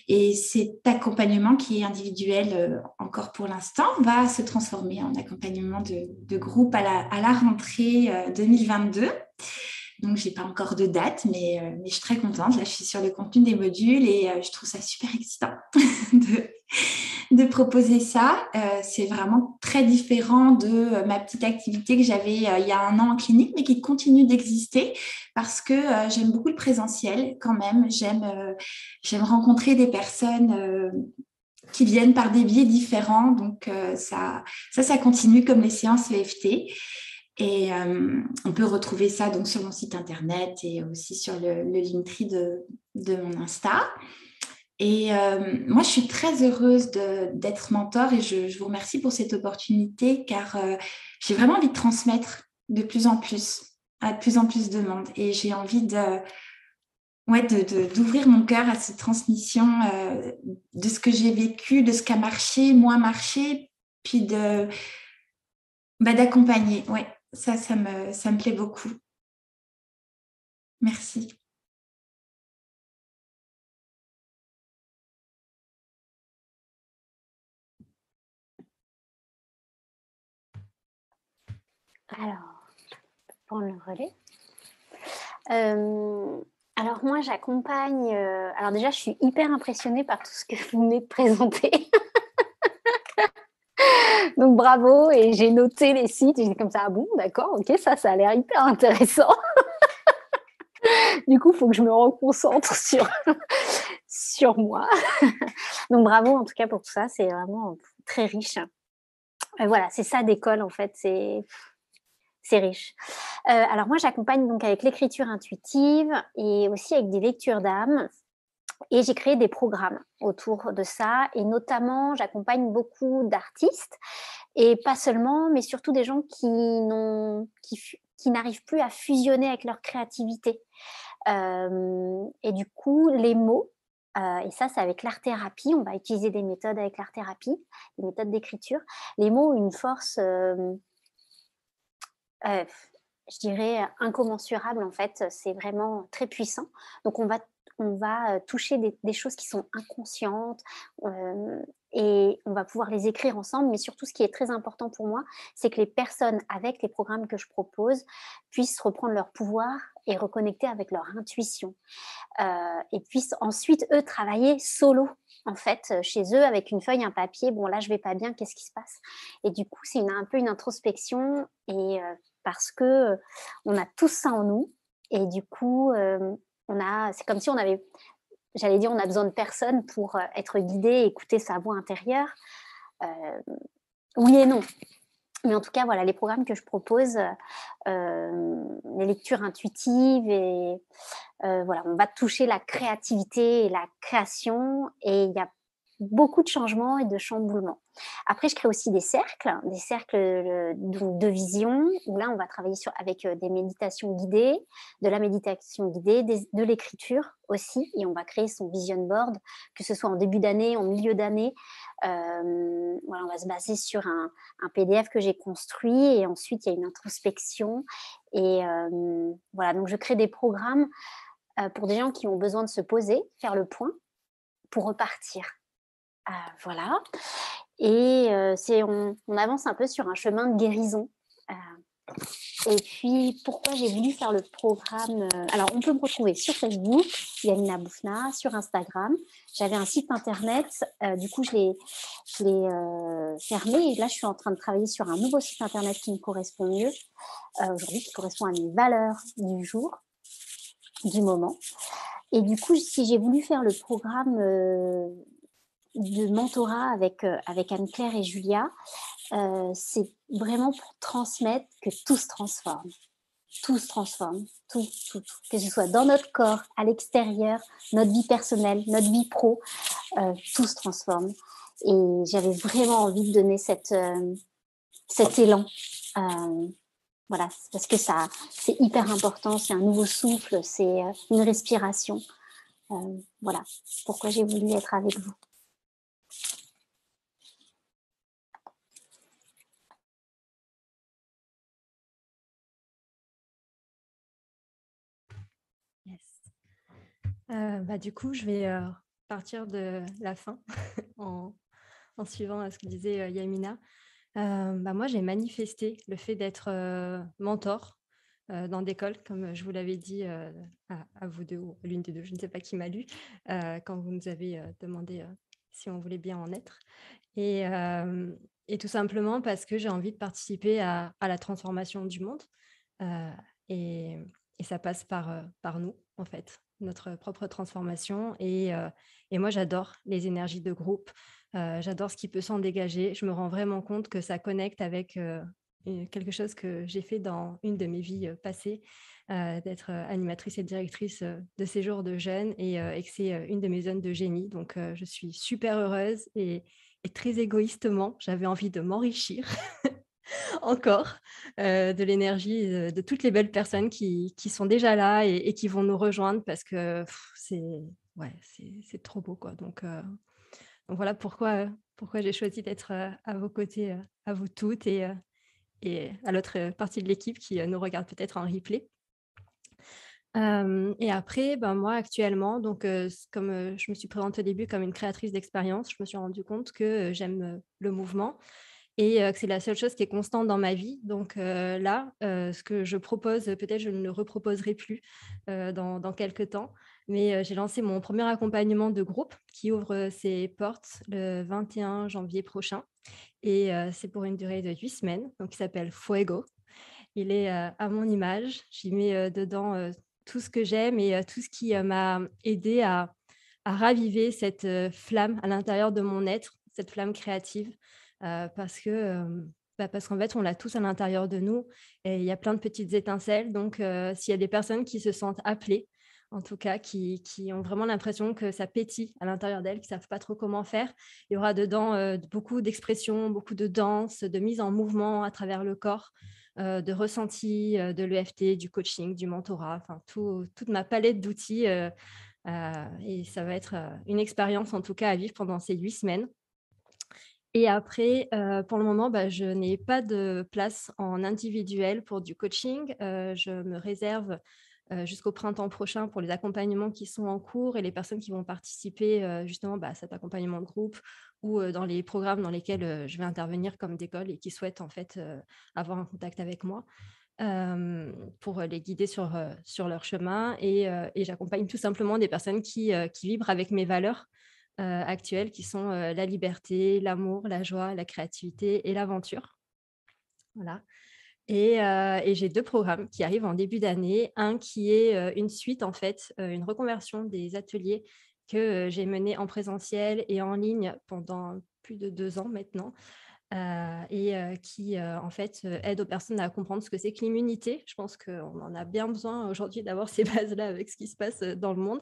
Et cet accompagnement qui est individuel encore pour l'instant va se transformer en accompagnement de groupe à la rentrée 2022. Donc, je n'ai pas encore de date, mais je suis très contente. Là, je suis sur le contenu des modules et je trouve ça super excitant de proposer ça. C'est vraiment très différent de ma petite activité que j'avais il y a un an en clinique, mais qui continue d'exister parce que j'aime beaucoup le présentiel quand même. J'aime rencontrer des personnes qui viennent par des biais différents. Donc, ça continue comme les séances EFT. Et on peut retrouver ça donc sur mon site internet et aussi sur le Linktree de mon Insta. Et moi, je suis très heureuse d'être mentor et je vous remercie pour cette opportunité car j'ai vraiment envie de transmettre de plus en plus à de plus en plus de monde. Et j'ai envie d'ouvrir mon cœur à cette transmission de ce que j'ai vécu, de ce qui a marché, moins marché, puis d'accompagner. Ouais. Ça me plaît beaucoup. Merci. Alors, je vais prendre le relais. Alors moi, j'accompagne... alors déjà, je suis hyper impressionnée par tout ce que vous venez de présenter. Donc bravo, et j'ai noté les sites, et j'ai comme ça, ah bon, d'accord, ok, ça a l'air hyper intéressant. Du coup, il faut que je me reconcentre sur moi. Donc bravo en tout cas pour tout ça, c'est vraiment très riche. Voilà, c'est ça d'école en fait, c'est riche. Alors moi, j'accompagne donc avec l'écriture intuitive et aussi avec des lectures d'âme. Et j'ai créé des programmes autour de ça. Et notamment, j'accompagne beaucoup d'artistes. Et pas seulement, mais surtout des gens qui n'arrivent plus à fusionner avec leur créativité. Et du coup, les mots, et ça, c'est avec l'art-thérapie. On va utiliser des méthodes avec l'art-thérapie, des méthodes d'écriture. Les mots ont une force... je dirais incommensurable en fait, c'est vraiment très puissant. Donc on va toucher des choses qui sont inconscientes et on va pouvoir les écrire ensemble, mais surtout ce qui est très important pour moi, c'est que les personnes avec les programmes que je propose puissent reprendre leur pouvoir et reconnecter avec leur intuition et puissent ensuite eux travailler solo en fait chez eux avec une feuille, un papier, bon là je vais pas bien, qu'est-ce qui se passe? Et du coup c'est un peu une introspection et parce que on a tous ça en nous et du coup c'est comme si on avait, j'allais dire, on a besoin de personne pour être guidé, écouter sa voix intérieure. Oui et non. Mais en tout cas, voilà, les programmes que je propose, les lectures intuitives et voilà, on va toucher la créativité et la création et il y a beaucoup de changements et de chamboulements. Après, je crée aussi des cercles donc de vision, où là, on va travailler avec des méditations guidées, de la méditation guidée, de l'écriture aussi, et on va créer son vision board, que ce soit en début d'année, en milieu d'année. Voilà, on va se baser sur un PDF que j'ai construit, et ensuite, il y a une introspection. Et voilà, donc je crée des programmes pour des gens qui ont besoin de se poser, faire le point, pour repartir. Voilà. Et on avance un peu sur un chemin de guérison. Et puis, pourquoi j'ai voulu faire le programme Alors, on peut me retrouver sur Facebook, Yamina Boufna, sur Instagram. J'avais un site internet, du coup, je l'ai fermé. Et là, je suis en train de travailler sur un nouveau site internet qui me correspond mieux aujourd'hui, qui correspond à mes valeurs du jour, du moment. Et du coup, si j'ai voulu faire le programme de mentorat avec Anne-Claire et Julia, c'est vraiment pour transmettre que tout se transforme. Tout se transforme, tout. Que ce soit dans notre corps, à l'extérieur, notre vie personnelle, notre vie pro, tout se transforme. Et j'avais vraiment envie de donner cet élan. Voilà, parce que c'est hyper important, c'est un nouveau souffle, c'est une respiration. Voilà, pourquoi j'ai voulu être avec vous. Du coup, je vais partir de la fin en suivant ce que disait Yamina. Moi, j'ai manifesté le fait d'être mentor dans des écoles, comme je vous l'avais dit à vous deux, ou à l'une des deux, je ne sais pas qui m'a lu, quand vous nous avez demandé si on voulait bien en être. Et tout simplement parce que j'ai envie de participer à la transformation du monde. Et ça passe par nous, en fait, notre propre transformation. Et moi, j'adore les énergies de groupe. J'adore ce qui peut s'en dégager. Je me rends vraiment compte que ça connecte avec quelque chose que j'ai fait dans une de mes vies passées, d'être animatrice et directrice de séjours de jeunes, et que c'est une de mes zones de génie. Donc, je suis super heureuse et très égoïstement, j'avais envie de m'enrichir encore de l'énergie de toutes les belles personnes qui sont déjà là et qui vont nous rejoindre, parce que c'est trop beau, quoi. Donc voilà pourquoi j'ai choisi d'être à vos côtés, à vous toutes, et à l'autre partie de l'équipe qui nous regarde peut-être en replay. Et après, moi, actuellement, donc, comme je me suis présentée au début comme une créatrice d'expérience, je me suis rendu compte que j'aime le mouvement, et que c'est la seule chose qui est constante dans ma vie. Donc là, ce que je propose, peut-être je ne le reproposerai plus dans quelques temps, mais j'ai lancé mon premier accompagnement de groupe qui ouvre ses portes le 21 janvier prochain, et c'est pour une durée de 8 semaines, donc il s'appelle Fuego. Il est à mon image, j'y mets dedans tout ce que j'aime et tout ce qui m'a aidé à raviver cette flamme à l'intérieur de mon être, cette flamme créative. Parce qu'en fait, on l'a tous à l'intérieur de nous, et il y a plein de petites étincelles. Donc, s'il y a des personnes qui se sentent appelées, en tout cas, qui ont vraiment l'impression que ça pétille à l'intérieur d'elles, qui ne savent pas trop comment faire, il y aura dedans beaucoup d'expressions, beaucoup de danse, de mise en mouvement à travers le corps, de ressenti, de l'EFT, du coaching, du mentorat, enfin toute ma palette d'outils. Et ça va être une expérience, en tout cas, à vivre pendant ces 8 semaines. Et après, pour le moment, je n'ai pas de place en individuel pour du coaching. Je me réserve jusqu'au printemps prochain pour les accompagnements qui sont en cours et les personnes qui vont participer justement à cet accompagnement de groupe, ou dans les programmes dans lesquels je vais intervenir comme d'école et qui souhaitent en fait avoir un contact avec moi, pour les guider sur leur chemin. Et j'accompagne tout simplement des personnes qui vibrent avec mes valeurs actuelles, qui sont la liberté, l'amour, la joie, la créativité et l'aventure. Voilà. Et j'ai 2 programmes qui arrivent en début d'année. Un qui est une suite, en fait, une reconversion des ateliers que j'ai menés en présentiel et en ligne pendant plus de 2 ans maintenant, et qui, en fait, aide aux personnes à comprendre ce que c'est que l'immunité. Je pense qu'on en a bien besoin aujourd'hui d'avoir ces bases-là avec ce qui se passe dans le monde,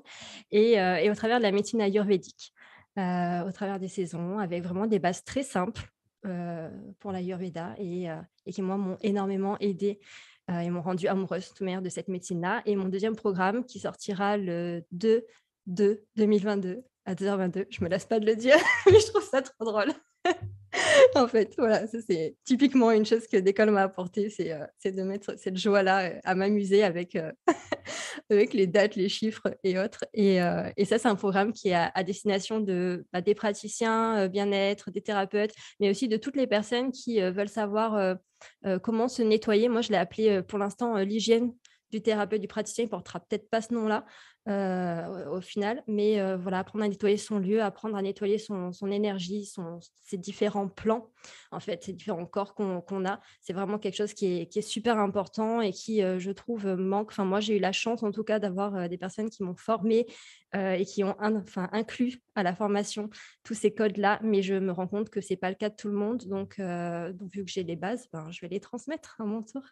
et au travers de la médecine ayurvédique. au travers des saisons, avec vraiment des bases très simples pour l'Ayurveda et qui, moi, m'ont énormément aidée et m'ont rendue amoureuse toute manière de cette médecine-là. Et mon deuxième programme qui sortira le 2/2/2022 à 2h22, je me lasse pas de le dire, mais je trouve ça trop drôle. En fait, voilà, ça c'est typiquement une chose que l'école m'a apporté, c'est de mettre cette joie-là à m'amuser avec, avec les dates, les chiffres et autres. Et ça, c'est un programme qui est à destination des praticiens bien-être, des thérapeutes, mais aussi de toutes les personnes qui veulent savoir comment se nettoyer. Moi, je l'ai appelé pour l'instant l'hygiène du thérapeute, du praticien. Il ne portera peut-être pas ce nom-là au final, mais voilà, apprendre à nettoyer son lieu, apprendre à nettoyer son énergie, ses différents plans, en fait, ces différents corps qu'on a. C'est vraiment quelque chose qui est super important et qui, je trouve, manque. Enfin, moi, j'ai eu la chance, en tout cas, d'avoir des personnes qui m'ont formée et qui ont inclus à la formation tous ces codes-là, mais je me rends compte que ce n'est pas le cas de tout le monde. Donc vu que j'ai les bases, je vais les transmettre à mon tour.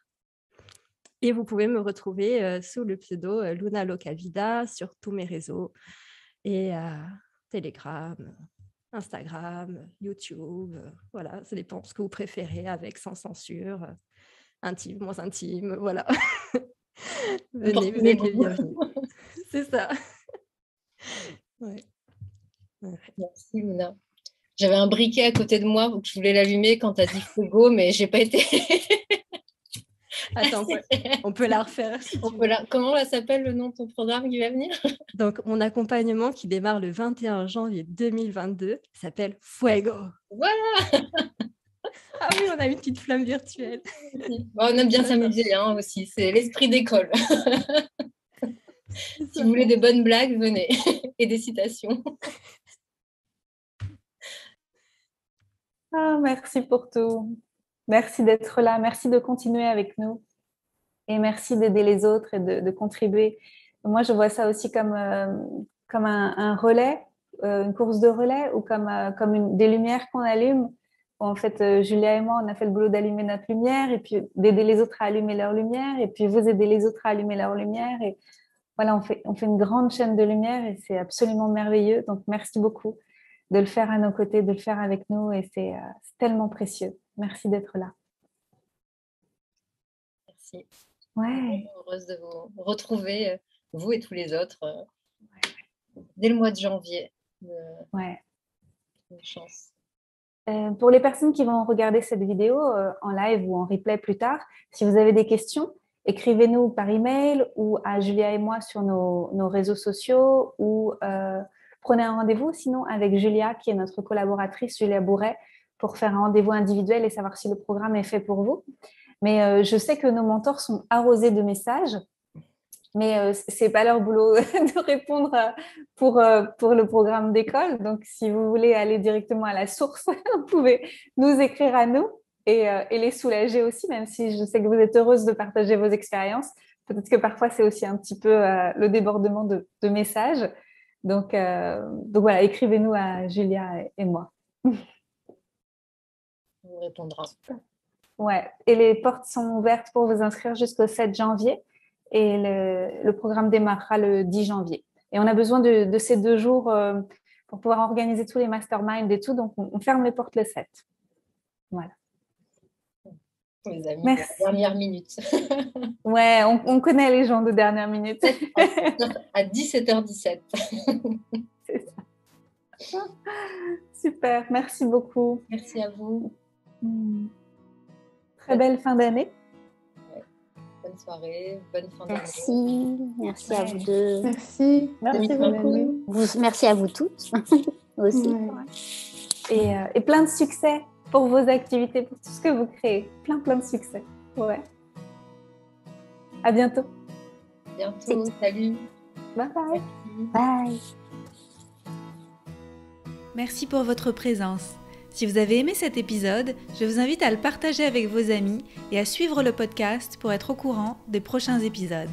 Et vous pouvez me retrouver sous le pseudo Luna Locavida sur tous mes réseaux et Telegram, Instagram, YouTube. Voilà, ça dépend de ce que vous préférez, avec, sans censure, intime, moins intime, voilà. Venez, vous êtes les bienvenus. C'est ça. Ouais. Merci Luna. J'avais un briquet à côté de moi, donc je voulais l'allumer quand tu as dit Fuego, mais j'ai pas été... Attends, on peut la refaire. Si Comment s'appelle le nom de ton programme qui va venir? Donc, mon accompagnement qui démarre le 21 janvier 2022 s'appelle Fuego. Voilà. Ah oui, on a une petite flamme virtuelle. On aime bien s'amuser aussi, c'est l'esprit d'école. Si vous voulez des bonnes blagues, venez. Et des citations. Merci pour tout. Merci d'être là, merci de continuer avec nous et merci d'aider les autres et de contribuer. Moi, je vois ça aussi comme un relais, une course de relais ou comme des lumières qu'on allume. En fait, Julia et moi, on a fait le boulot d'allumer notre lumière et puis d'aider les autres à allumer leur lumière et puis vous aidez les autres à allumer leur lumière. Et voilà, on fait une grande chaîne de lumière et c'est absolument merveilleux. Donc, merci beaucoup de le faire à nos côtés, de le faire avec nous et c'est tellement précieux. Merci d'être là. Merci. Ouais. Je suis heureuse de vous retrouver, vous et tous les autres, dès le mois de janvier. Ouais. Une chance. Pour les personnes qui vont regarder cette vidéo en live ou en replay plus tard, si vous avez des questions, écrivez-nous par email ou à Julia et moi sur nos réseaux sociaux ou prenez un rendez-vous sinon avec Julia qui est notre collaboratrice, Julia Bourret, pour faire un rendez-vous individuel et savoir si le programme est fait pour vous. Mais je sais que nos mentors sont arrosés de messages, mais ce n'est pas leur boulot de répondre pour le programme d'école. Donc, si vous voulez aller directement à la source, vous pouvez nous écrire à nous et les soulager aussi, même si je sais que vous êtes heureuse de partager vos expériences. Peut-être que parfois, c'est aussi un petit peu le débordement de messages. Donc voilà, écrivez-nous à Julia et moi. On répondra. Ouais, et les portes sont ouvertes pour vous inscrire jusqu'au 7 janvier et le programme démarrera le 10 janvier. Et on a besoin de ces 2 jours pour pouvoir organiser tous les masterminds et tout, donc on ferme les portes le 7. Voilà. Les amis, merci. Dernière minute. Ouais, on connaît les gens de dernière minute. À 17h17. C'est ça. Super, merci beaucoup. Merci à vous. Très belle fin d'année. Ouais. Bonne soirée, bonne fin d'année. Merci à vous deux. Merci beaucoup. Merci à vous toutes aussi. Ouais. Et plein de succès pour vos activités, pour tout ce que vous créez. Plein de succès. Ouais. À bientôt. Bientôt. Salut. Bye bye. Bye. Merci pour votre présence. Si vous avez aimé cet épisode, je vous invite à le partager avec vos amis et à suivre le podcast pour être au courant des prochains épisodes.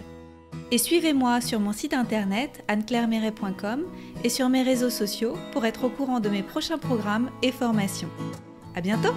Et suivez-moi sur mon site internet anneclairemeret.com et sur mes réseaux sociaux pour être au courant de mes prochains programmes et formations. À bientôt!